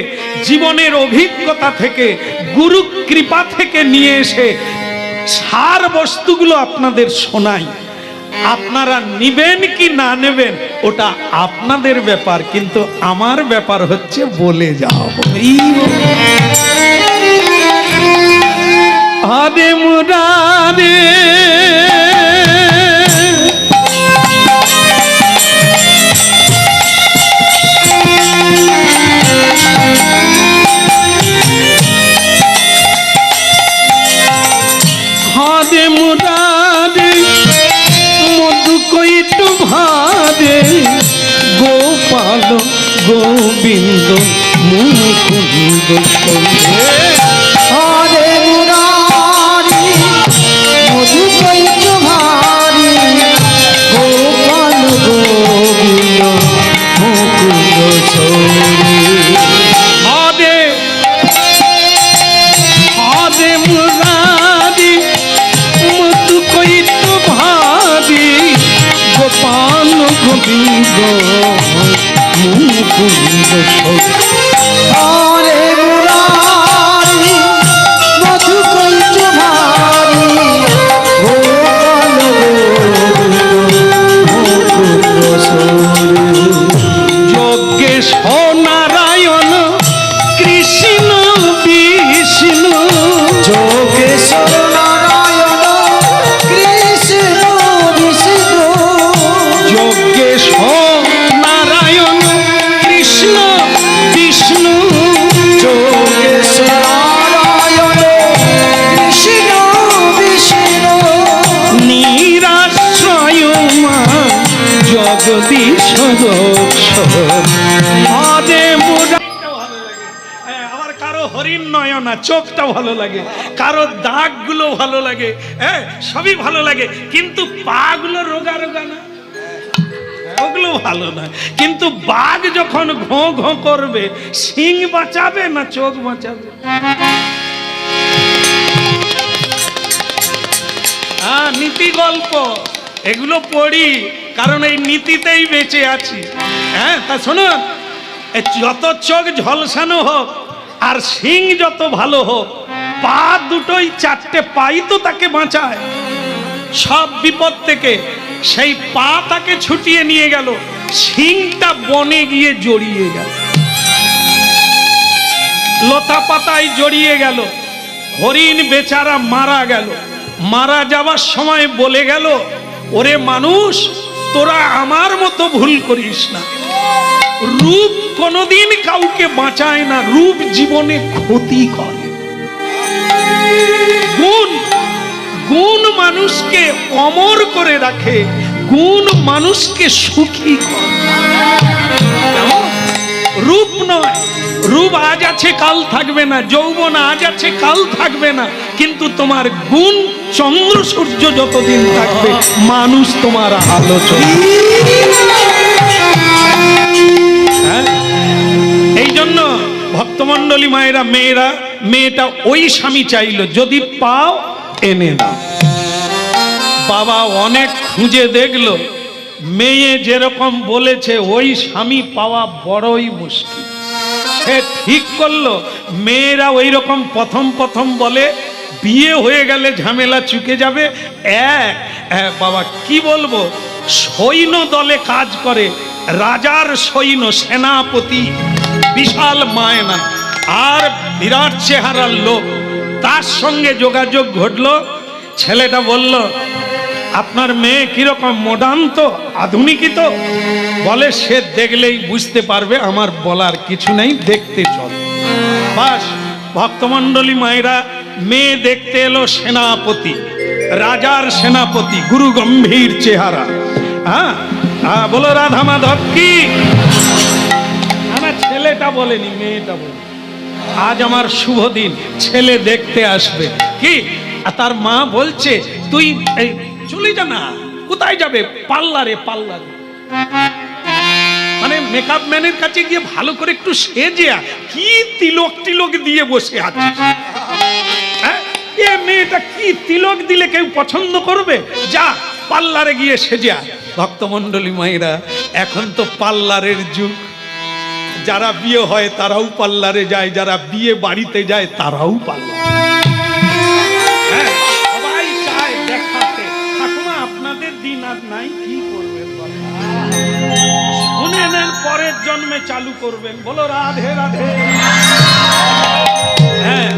জীবনের অভিজ্ঞতা থেকে, গুরু কৃপা থেকে নিয়ে এসে সার বস্তুগুলো আপনাদের শোনাই। আপনারা নিবেন কি না নেবেন ওটা আপনাদের ব্যাপার, কিন্তু আমার ব্যাপার হচ্ছে বলে যাও। আরে মুরারে গোপাল গোবিন্দ মুকুন্দ হরে মুরারি মধু কৈত ভারি, গোপাল গোবিন্দ মুকুন্দ হরে হরে মুরারি মধু কৈত ভারি, গোপাল গোবিন্দ মুকুন্দ। হরে মুরারি মধু কৈত ভারি, গোপাল যজ্ঞেশ নারায়ণ কৃষ্ণ বিষ্ণু, যোগেশ নারায়ণ কৃষ্ণ বিষ্ণু, যজ্ঞেশ নারায়ণ কৃষ্ণ বিষ্ণু। যদি সদক আদে মুরা ভালো লাগে। আবার কারো হরিণ নয়না চোখটা ভালো লাগে, কারো দাগগুলো ভালো লাগে, হ্যাঁ সবই ভালো লাগে, কিন্তু পাগুলো রোগা রোগা না, ওগুলো ভালো না। কিন্তু বাঘ যখন ঘো ঘো করবে, শিং বাঁচাবে না চোখ বাঁচাবে? হ্যাঁ, নীতি গল্প এগুলো পড়ি, কারণ এই নীতিতেই বেঁচে আছি। হ্যাঁ, তা শোনো, যত চোখ ঝলসানো হোক আর শিং যত ভালো হোক, পা দুটোই, চারটে পাই তো তাকে বাঁচায় সব বিপদ থেকে। সেই পা তাকে ছুটিয়ে নিয়ে গেল, শিংটা বনে গিয়ে জড়িয়ে গেল, লতা পাতায় জড়িয়ে গেল। হরিণ বেচারা মারা গেল। মারা যাওয়ার সময় বলে গেল, ওরে মানুষ, তোরা আমার মতো ভুল করিস না। রূপ কোনোদিন কাউকে বাঁচায় না, রূপ জীবনে ক্ষতি করে। গুণ গুণ মানুষকে অমর করে রাখে, গুণ মানুষকে সুখী করে। রূপ নয়, রূপ আজ আছে কাল থাকবে না, যৌবন আজ আছে কাল থাকবে না, কিন্তু তোমার গুণ চন্দ্র সূর্য যতদিন থাকবে, মানুষ তোমার আলোচনা। এই জন্য ভক্তমণ্ডলী মায়েরা, মেয়েটা ওই স্বামী চাইলো, যদি পাও এনে দাও। বাবা অনেক খুঁজে দেখলো, মেয়ে যেরকম বলেছে ওই স্বামী পাওয়া বড়ই মুশকিল। সে ঠিক করলো, মেয়েরা ওই রকম প্রথম বলে, বিয়ে হয়ে গেলে ঝামেলা চুকে যাবে। বাবা কি বলবো, সৈন্য দলে কাজ করে, রাজার সৈন্য, সেনাপতি, বিশাল মায়না আর বিরাট চেহারার লোক। তার সঙ্গে যোগাযোগ ঘটলো। ছেলেটা বলল, আপনার মেয়ে কিরকম, মডার্ন তো, আধুনিকই তো? বলে, সে দেখলেই বুঝতে পারবে, আমার বলার কিছু নেই, দেখতে চল। বাস, ভক্তমণ্ডলী মায়েরা, মেয়ে দেখতে এলো সেনাপতি, রাজার সেনাপতি, গুরু গম্ভীর চেহারা। হ্যাঁ, বলো রাধা মাধব কি? আমার ছেলেটা বলেনি, মেয়েটা বলে, আজ আমার শুভ দিন, ছেলে দেখতে আসবে। কি? তার মা বলছে, তুই চলে যা না। কোথায় যাবে? পার্লারে। মানে মেকআপ ম্যানের কাছে গিয়ে ভালো করে একটু সেজে, কি তিলক দিয়ে বসে আছে। এ মেয়েটা কি তিলক দিলে কেউ পছন্দ করবে? যা পার্লারে গিয়ে সেজে। ভক্তমণ্ডলী মায়েরা, এখন তো পার্লারের যুগ। যারা বিয়ে হয় তারাও পার্লারে যায়, যারা বিয়ে বাড়িতে যায় তারাও পার্লারে। সবাই চায় দেখাতে। ঠাকুমা, আপনাদের দিন আর নাই, কি করবেন? শুনে নেন, পরের জন্মে চালু করবেন। বলো রাধে রাধে। হ্যাঁ,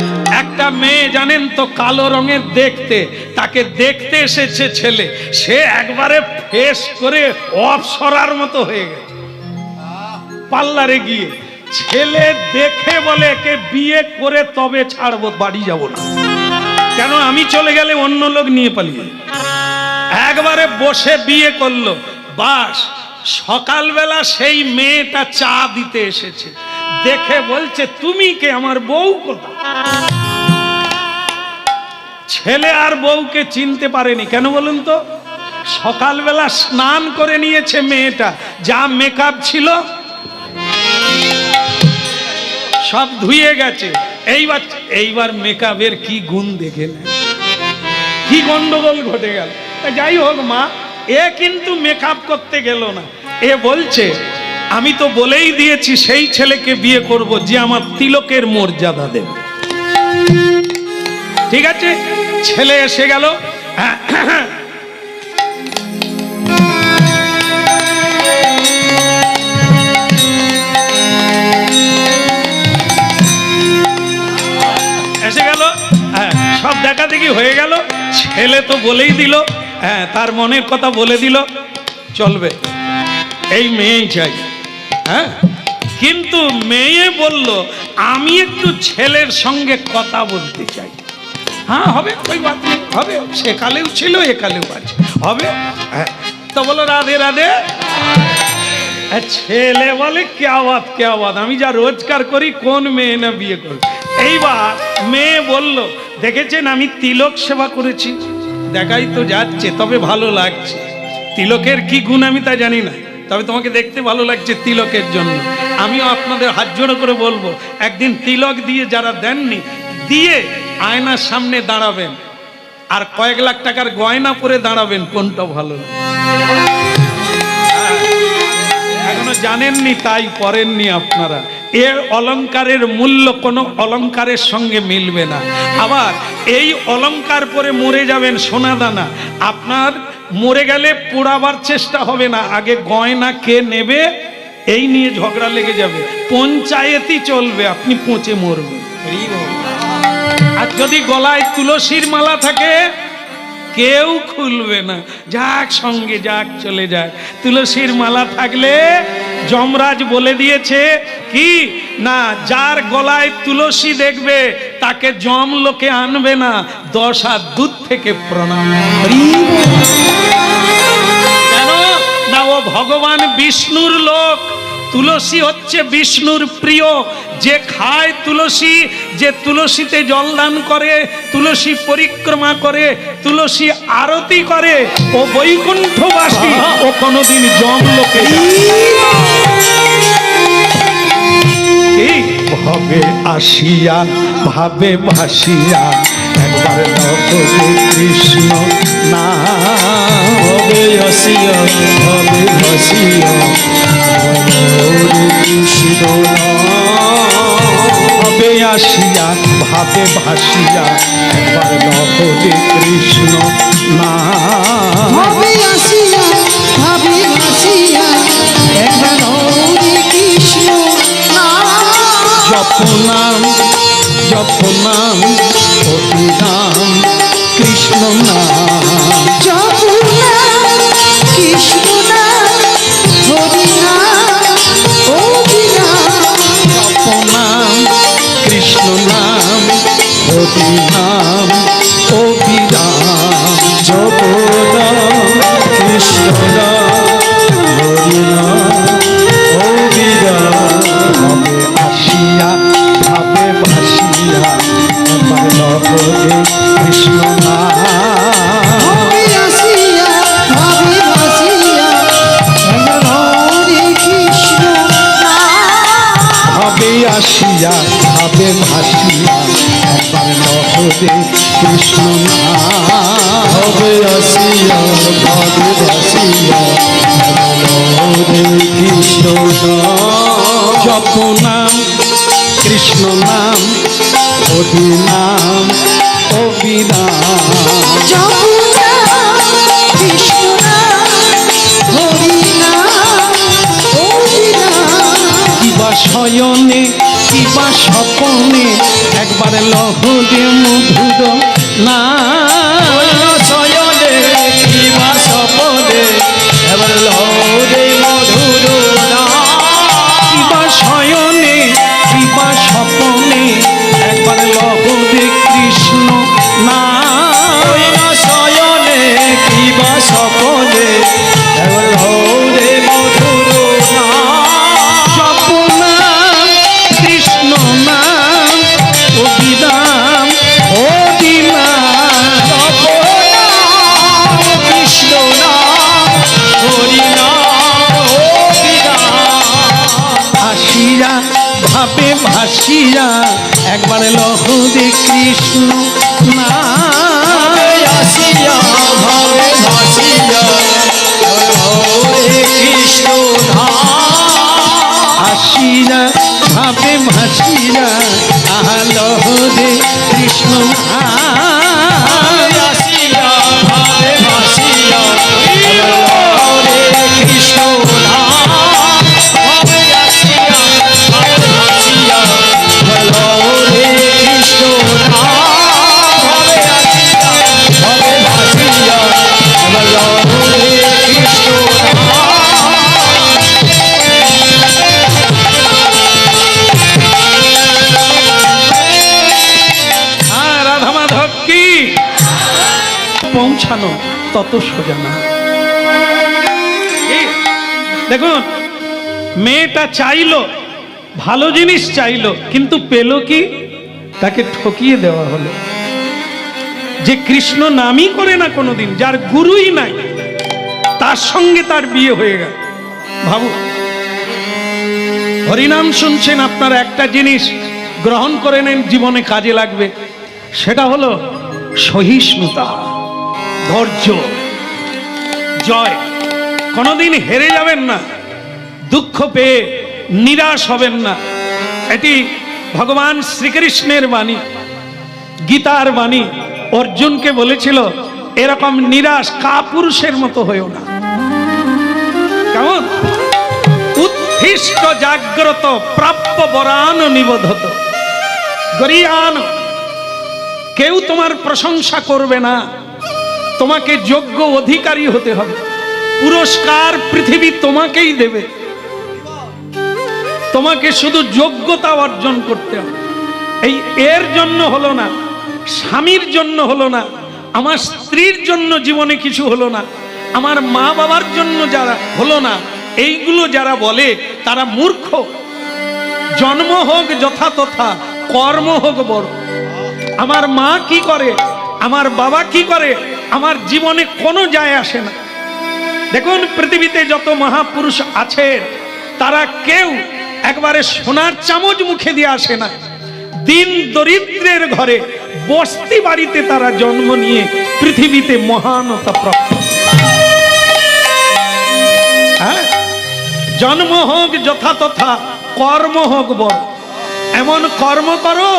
একটা মেয়ে জানেন তো কালো রঙের দেখতে, তাকে দেখতে এসেছে ছেলে, সে একবারে ফেস করে অপসরার মতো হয়ে গেছে। পার্লারে গিয়ে ছেলে দেখে বলে, একে বিয়ে করে তবে ছাড়বো, বাড়ি যাব না। কেন? আমি চলে গেলে অন্য লোক নিয়ে পালিয়ে। একবারে বসে বিয়ে করলো। বাস, সকালবেলা সেই মেয়েটা চা দিতে এসেছে, দেখে বলছে, তুমি কে? আমার বউ কোথায়? ছেলে আর বউকে চিনতে পারেনি। কেন বলুন তো? সকালবেলা স্নান করে নিয়েছে মেয়েটা, যা মেকআপ ছিল সব ধুয়ে গেছে। এইবার মেকআপের কি গুণ দেখে নেন, কি গন্ডগোল ঘটে গেল। যাই হোক মা, এ কিন্তু মেকআপ করতে গেল না। এ বলছে, আমি তো বলেই দিয়েছি সেই ছেলেকে বিয়ে করব যে আমার তিলকের মর্যাদা দেবে। ঠিক আছে, ছেলে এসে গেল। এসে গেল, সব দেখা দেখি হয়ে গেল। ছেলে তো বলেই দিল, তার মনের কথা বলে দিল, চলবে, এই মেয়েই চাই। হ্যাঁ, কিন্তু মেয়ে বলল, আমি একটু ছেলের সঙ্গে কথা বলতে চাই। হ্যাঁ, হবে, ওই বাত নেই, হবে, সে কালেও ছিল, এ কালেও আছে, হবে। তো বলো রাধে রাধে। ছেলে বলে কে আওয়াজ আমি যা রোজগার করি কোন মেয়ে না বিয়ে করবে। এইবার মেয়ে বলল, দেখেছেন আমি তিলক সেবা করেছি, দেখাই তো যাচ্ছে, তবে ভালো লাগছে। তিলকের কি গুণ আমি তা জানি না, তবে তোমাকে দেখতে ভালো লাগছে তিলকের জন্য। আমিও আপনাদের হাত জোড়ো করে বলবো, একদিন তিলক দিয়ে যারা দেননি, দিয়ে আয়নার সামনে দাঁড়াবেন আর কয়েক লাখ টাকার গয়না পরে দাঁড়াবেন, কোনটা ভালো। এখনো জানেননি তাই পড়েননি আপনারা। এর অলংকারের মূল্য কোনো অলংকারের সঙ্গে মিলবে না। আবার এই অলংকার পরে মরে যাবেন সোনা দানা, আপনার মরে গেলে পোড়াবার চেষ্টা হবে না, আগে গয়না কে নেবে এই নিয়ে ঝগড়া লেগে যাবে, পঞ্চায়েতই চলবে, আপনি পচে মরবেন। আর যদি গলায় তুলসীর মালা থাকে কেউ খুলবে না, যাক সঙ্গে যাক চলে যায়। তুলসীর মালা থাকলে যমরাজ বলে দিয়েছে কি না, যার গলায় তুলসী দেখবে তাকে যম লোকে আনবে না, 10 হাত দূর থেকে প্রণাম। কেন না, ও ভগবান বিষ্ণুর লোক। তুলসী হচ্ছে বিষ্ণুর প্রিয়, যে খায় তুলসী, যে তুলসীতে জলদান করে, তুলসী পরিক্রমা করে, তুলসী আরতি করে, ও বৈকুণ্ঠবাসী, ও কোনোদিন যমলোকে ভাবে আসিয়া ভাবে ভাসিয়া একবার নভবে কৃষ্ণ না হবে আসিয়া হবে ভাসিয়া কৃষ্ণ হবে আসিয়া ভাবে ভাসিয়া একবার নভবে কৃষ্ণ না হবে আসিয়া হবে ভাসিয়া একবার কৃষ্ণ জপনাম জপনাম অতি নাম কৃষ্ণ নাম জপনাম কৃষ্ণ নাম হরি নাম হরি নাম জপনাম কৃষ্ণ নাম হরি নাম অবিরাম জপনাম কৃষ্ণ নাম হরি নাম অবিরাম হবে আসিয়া ভাবে ভাসিয়া এবার নভবে কৃষ্ণ নাম হবে আসিয়া হবে ভাসিয়া একবার কৃষ্ণ নাম হবে আসিয়া ভাবে ভাসিয়া একবার নভবে কৃষ্ণ নাম হবে আসিয়া ভাবে ভাসিয়া হরে কৃষ্ণ নাম জপনাম কৃষ্ণ নাম হরি নাম অবিরাম জপনাম কৃষ্ণ নাম হরি নাম অবিরাম কিবা শয়নে কিবা স্বপনে একবার লহরে মধুর না শয়নে কিবা স্বপনে এবার লহরে মধুর কিবা শয়নে কিবা স্বপনে একবার লহরে কৃষ্ণ না শয়নে কিবা স্বপনে এবার লহরে মধুর জপনাম কৃষ্ণ নাম অবিরাম অবিরাম কৃষ্ণ নাম হরি নাম ভাসিয়া ভাবে ভাসিয়া একবার লহরে কৃষ্ণ না আসিয়া ভাবে ভাসিয়া হরে কৃষ্ণ আসিয়া ভাবে ভাসিয়া আহা লহরে কৃষ্ণ আসিয়া ভাবে ভাসিয়া হরে কৃষ্ণ ভাবে আসিয়া ভাবে ভাসিয়া হরে কৃষ্ণ ভাবে আসিয়া ভাবে ভাসিয়া হরে কৃষ্ণ রাধা মাধব কি পৌঁছানো তত সোজা না। দেখুন, মেয়েটা চাইলো, ভালো জিনিস চাইলো, কিন্তু পেল কি? তাকে ঠকিয়ে দেওয়া হলো। যে কৃষ্ণ নামই করে না কোনোদিন, যার গুরুই নাই, তার সঙ্গে তার বিয়ে হয়ে গেল। ভাবু, হরিনাম শুনছেন, আপনারা একটা জিনিস গ্রহণ করে নেন, জীবনে কাজে লাগবে। সেটা হলো সহিষ্ণুতা, ধৈর্য, জয়। কোনোদিন হেরে যাবেন না, দুঃখ পেয়ে নিরাশ হবেন না। এটি ভগবান শ্রীকৃষ্ণের বাণী, গীতার বাণী। অর্জুনকে বলেছিল, এরকম নিরাশ কাপুরুষের মতো হয়েও না। কেমন? উত্থিষ্ট জাগ্রত প্রাপ্য বরান নিবোধত গরিয়ান। কেউ তোমার প্রশংসা করবে না, তোমাকে যোগ্য অধিকারী হতে হবে। পুরস্কার পৃথিবী তোমাকেই দেবে, তোমাকে শুধু যোগ্যতা অর্জন করতে হবে। এই এর জন্য হলো না, স্বামীর জন্য হলো না, আমার স্ত্রীর জন্য জীবনে কিছু হলো না, আমার মা বাবার জন্য যারা হলো না, এইগুলো যারা বলে তারা মূর্খ। জন্ম হোক যথা তথা, কর্ম হোক বড়। আমার মা কি করে, আমার বাবা কি করে, আমার জীবনে কোনো যায় আসে না। দেখুন, পৃথিবীতে যত মহাপুরুষ আছে, তারা কেউ একবারে সোনার চামচ মুখে দিয়ে আসে না। দিন দরিদ্রের ঘরে, বস্তি বাড়িতে তারা জন্ম নিয়ে পৃথিবীতে মহানতা প্রাপ্ত। হ্যাঁ, জন্ম হোক যথা তথা, কর্ম হোক বড়। এমন কর্ম করো,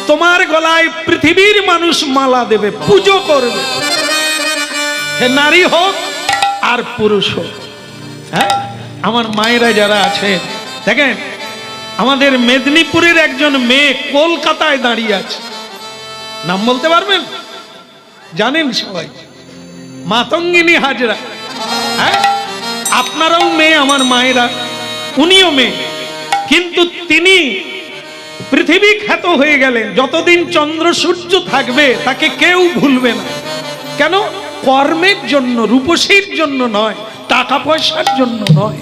তোমার গলায় পৃথিবীর মানুষ মালা দেবে, পুজো করবে। সে নারী হোক আর পুরুষ হোক। হ্যাঁ, আমার মায়েরা যারা আছে, দেখেন, আমাদের মেদিনীপুরের একজন মেয়ে কলকাতায় দাঁড়িয়ে আছে। নাম বলতে পারবেন? জানেন সবাই? মাতঙ্গিনী হাজরা। হ্যাঁ, আপনারাও মেয়ে, আমার মায়েরা, উনিও মেয়ে। কিন্তু তিনি পৃথিবী খ্যাত হয়ে গেলেন। যতদিন চন্দ্র সূর্য থাকবে তাকে কেউ ভুলবে না। কেন? কর্মের জন্য, রূপসীর জন্য নয়, টাকা পয়সার জন্য নয়।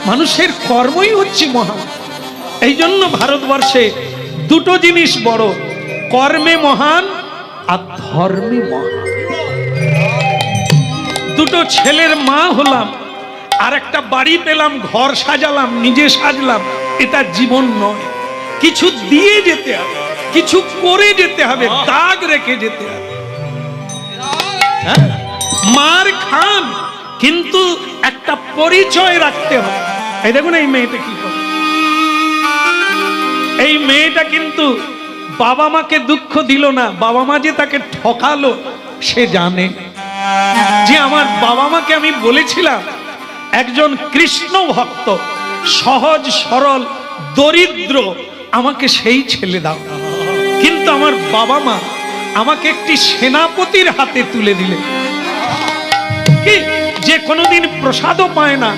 মানুষের কর্মই হচ্ছে মহান। এই জন্য ভারতবর্ষে দুটো জিনিস বড়, কর্মে মহান আর ধর্মে মহান। দুটো ছেলের মা হলাম, আর একটা বাড়ি পেলাম, ঘর সাজালাম, নিজে সাজলাম, এটা জীবন নয়। কিছু দিয়ে যেতে হবে, কিছু করে যেতে হবে, দাগ রেখে যেতে হবে। হ্যাঁ, মার খান, কিন্তু একটা পরিচয় রাখতে হবে। এই দেখুন, এই মেয়েটা কি করে। এই মেয়েটা কিন্তু বাবা মাকে দুঃখ দিল না, বাবা মা যে তাকে ঠকালো সে জানে। যে আমার বাবা মাকে আমি বলেছিলাম একজন কৃষ্ণ ভক্ত, সহজ সরল দরিদ্র, আমাকে সেই ছেলে দাও। কিন্তু আমার বাবা মা আমাকে একটি সেনাপতির হাতে তুলে দিলেন। কি, যে কোনোদিন প্রসাদও পায় না,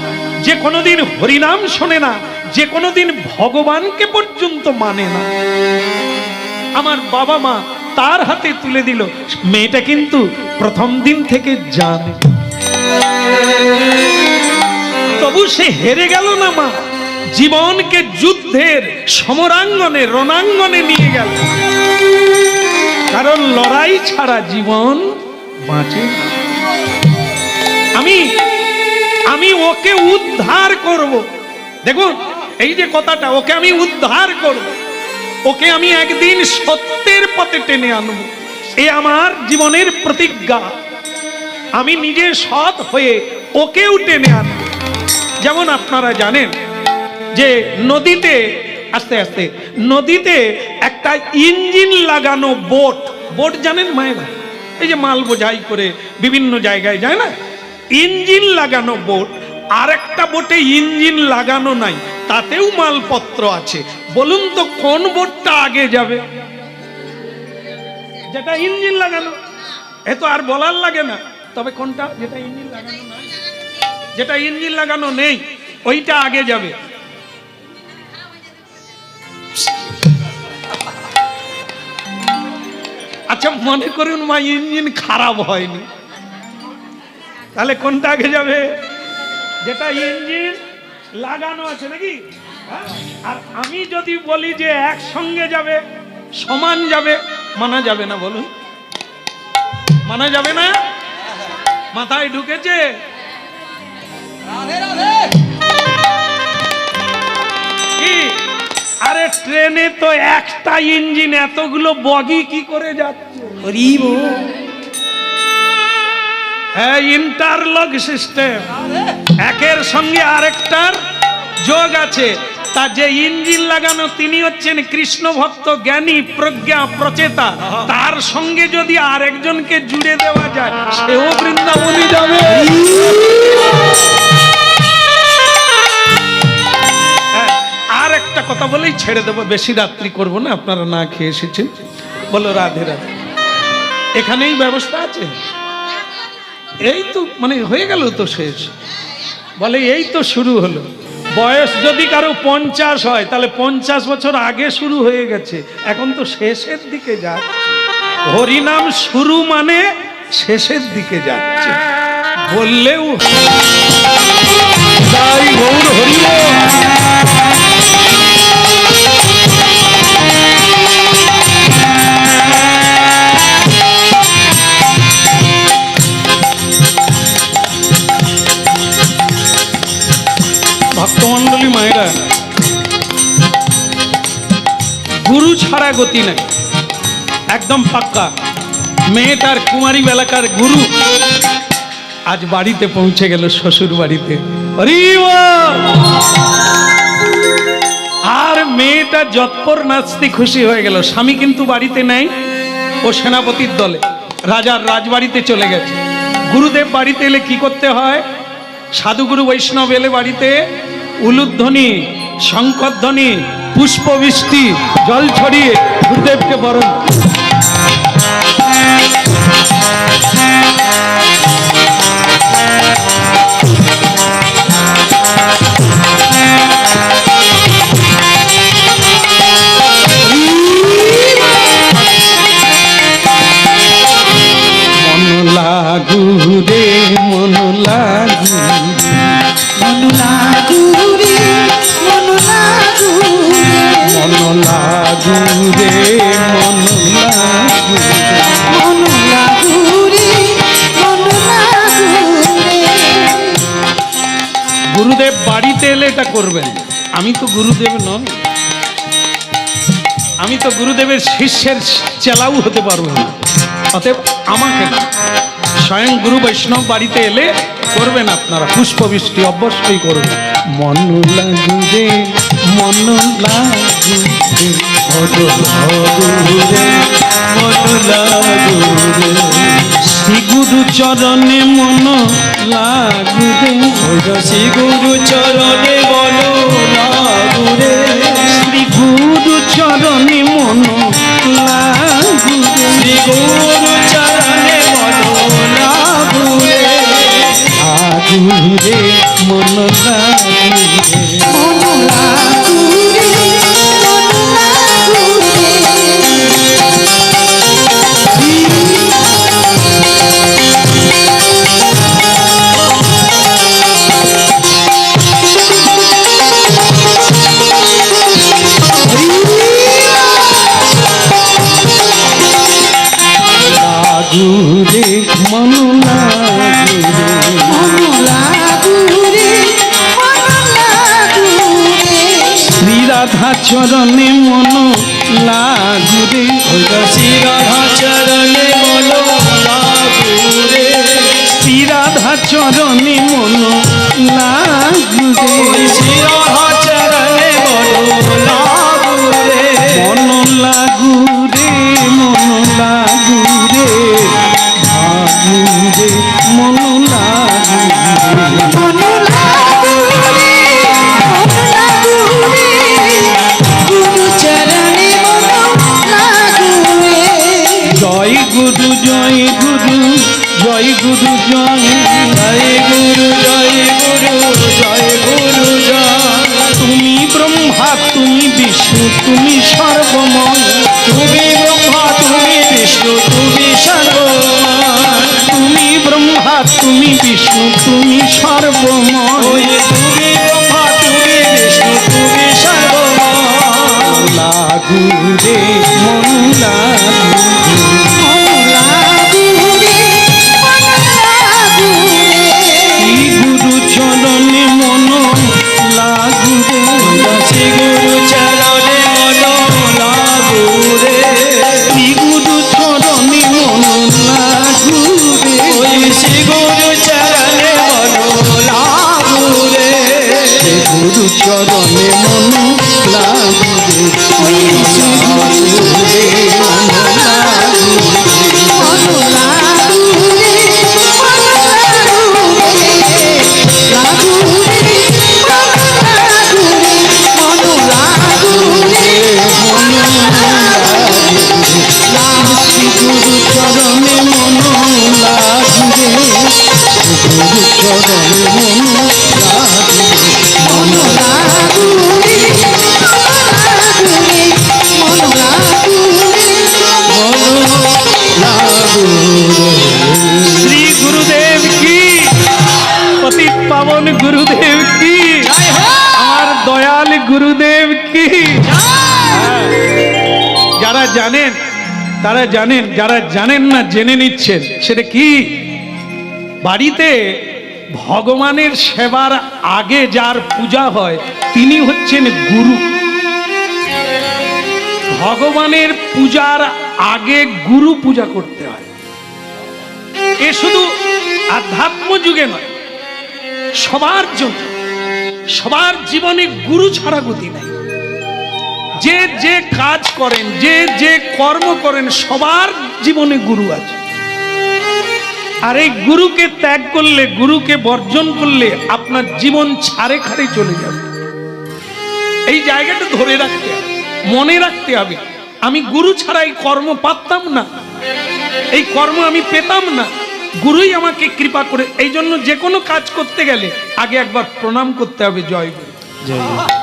যে কোনোদিন হরিনাম শোনে না, যে কোনোদিন ভগবানকে পর্যন্ত মানে না, আমার বাবা মা তার হাতে তুলে দিল। মেয়েটা কিন্তু প্রথম দিন থেকে জানে, তবু সে হেরে গেল না। মা জীবনকে যুদ্ধের সমরাঙ্গনে, রণাঙ্গনে নিয়ে গেল। কারণ লড়াই ছাড়া জীবন বাঁচে না। আমি ওকে উদ্ধার করব। দেখুন, এই যে কথাটা, ওকে আমি উদ্ধার করব, ওকে আমি একদিন সত্যের পথে টেনে আনব। এ আমার জীবনের প্রতিজ্ঞা। আমি নিজে সৎ হয়ে ওকেও টেনে আনব। যেমন আপনারা জানেন যে নদীতে, আস্তে আস্তে নদীতে একটা ইঞ্জিন লাগানো বোট, বোট জানেন মায়েরা, এই যে মাল বোঝাই করে বিভিন্ন জায়গায় যায় না, ইঞ্জিন লাগানো বোট। আর একটা বোটে ইঞ্জিন লাগানো নাই, তাতেও মালপত্র আছে। বলুন তো কোন বোটটা আগে যাবে? যেটা ইঞ্জিন লাগানো। এ তো আর বলার লাগে না। তবে কোনটা? যেটা ইঞ্জিন লাগানো নাই, যেটা ইঞ্জিন লাগানো নেই, ওইটা আগে যাবে। আচ্ছা, মনে করুন মা ইঞ্জিন খারাপ হয়নি, তাহলে কোনটা আগে যাবে? যেটা ইঞ্জিন লাগানো আছে নাকি, হ্যাঁ? আর আমি যদি বলি যে একসঙ্গে যাবে, সমান যাবে, মানা যাবে না? বলুন, মানা যাবে না? মাথায় ঢুকেছে? কি? আরে ট্রেনে তো একটা ইঞ্জিন, এতগুলো বগি কি করে যাচ্ছে? হ্যাঁ, ইন্টারলক সিস্টেম, একের সঙ্গে আরেকটার যোগ আছে। তা যে ইঞ্জিন লাগানো তিনি হচ্ছেন কৃষ্ণ ভক্ত, জ্ঞানী, প্রজ্ঞা, প্রচেতা। তার সঙ্গে যদি আরেকজনকে জুড়ে দেওয়া যায়, সেও বৃন্দাবনে যাবে। আর একটা কথা বলেই ছেড়ে দেবো, বেশি রাত্রি করবো না, আপনারা না খেয়ে এসেছেন। বলো রাধে রাধে। এখানেই ব্যবস্থা আছে? এই তো মানে হয়ে গেল তো শেষ। বলে এই তো শুরু হলো। বয়স যদি কারো 50 হয়, তাহলে 50 বছর আগে শুরু হয়ে গেছে, এখন তো শেষের দিকে যাচ্ছে। হরিনাম শুরু মানে শেষের দিকে যাচ্ছে বললেও তাই। গৌর হরি ভক্তমন্ডলী মায়েরা, গুরু ছাড়া গতি নাই, একদম পাক্কা। মেয়েটার কুমারী বেলাকার গুরু আজ বাড়িতে পৌঁছে গেল, শ্বশুর বাড়িতে। আর মেয়েটা যৎপর নাচতে খুশি হয়ে গেল। স্বামী কিন্তু বাড়িতে নেই, ও সেনাপতির দলে রাজার রাজবাড়িতে চলে গেছে। গুরুদেব বাড়িতে এলে কি করতে হয়? সাধুগুরু বৈষ্ণব এলে বাড়িতে উলুধ্বনি, শঙ্করধ্বনি, পুষ্পবৃষ্টি, জল ছড়িয়ে গুরুদেবকে বরণ। মন লাগু রে, মন লাগু, মন লাগু রে, মন লাগু রে, মন লাগু রে, মন লাগু, মন লাগু রে, মন লাগু রে। গুরুদেব বাড়িতে এলে এটা করবেন। আমি তো গুরুদেব নয়, আমি তো গুরুদেবের শিষ্যের চেলাও হতে পারবো না, অতএব আমাকে না, স্বয়ং গুরু বৈষ্ণব বাড়িতে এলে করবেন আপনারা, পুষ্পবৃষ্টি অবশ্যই করবেন। মন লাগু রে, মন লাগু রে, মন লাগু রে, মন লাগু রে, শ্রী গুরু চরণে মন লাগু রে, শ্রী গুরু চরণে মন লাগু রে, শ্রী গুরু চরণে মন লাগু রে, শ্রী গুরু চরণে মন লাগু রে, লাগু রে, মন লাগু রে, মন লাগু রে, মন লাগু রে। লাগু রে, মন লাগু রে, মন লাগু রে, মন লাগু রে। শ্রী রাধা চরণে মন লাগু রে, শ্রী রাধা চরণে মন লাগু রে, শ্রী রাধা চরণে মন লাগু রে, শ্রী রাধা চরণে মন লাগু রে, মন লাগু রে, মন লাগু রে, লাগু রে, মন লাগু রে, মন লাগু রে, মন লাগু রে। গুরু চরণে মন লাগু রে। জয় গুরু, জয় গুরু, জয় গুরু, জয় জয় গুরু, জয় গুরু, জয় গুরু জয়। তুমি ব্রহ্মা, তুমি বিষ্ণু, তুমি সর্বময়, তুমি ব্রহ্মা, তুমি বিষ্ণু, তুমি সর্বময়। তুমি ব্রহ্মা, তুমি বিষ্ণু, তুমি সর্বময়, লাগুরে মন লাগুরে শ্রী গুরু চরণে মন লাগুরে শ্রী গুরু চরণে মন লাগুরে শ্রী গুরু চরণে মন লাগুরে ওই শ্রী গুরু চরণে মন লাগুরে গুরু চরণে মন লাগুরে ওই শ্রী গুরুরে মন লাগুরে শ্রী গুরু চরণে মন লাগুরে গুরু চরণে মন শ্রী গুরুদেব কি পতিত পাবন গুরুদেব কি আমার দয়াল গুরুদেব কি যারা জানেন তারা জানেন, যারা জানেন না জেনে নিচ্ছেন। সেটা কি? বাড়িতে ভগবানের সেবার আগে যার পূজা হয় তিনি হচ্ছেন গুরু। ভগবানের পূজার আগে গুরু পূজা করতে হয়। এ শুধু আধ্যাত্ম যুগে নয়, সবার জন্য, সবার জীবনে গুরু ছাড়া গতি নাই। যে যে কাজ করেন, যে যে কর্ম করেন, সবার জীবনে গুরু আছে। আর এই গুরুকে ত্যাগ করলে, গুরুকে বর্জন করলে আপনার জীবন ছাড়ে খাড়ে চলে যাবে। এই জায়গাটা ধরে রাখতে হবে, মনে রাখতে হবে। আমি গুরু ছাড়া এই কর্ম পারতাম না, এই কর্ম আমি পেতাম না। গুরুই আমাকে কৃপা করে। এই জন্য যে কোনো কাজ করতে গেলে আগে একবার প্রণাম করতে হবে। জয় গুরু। জয় গুরু।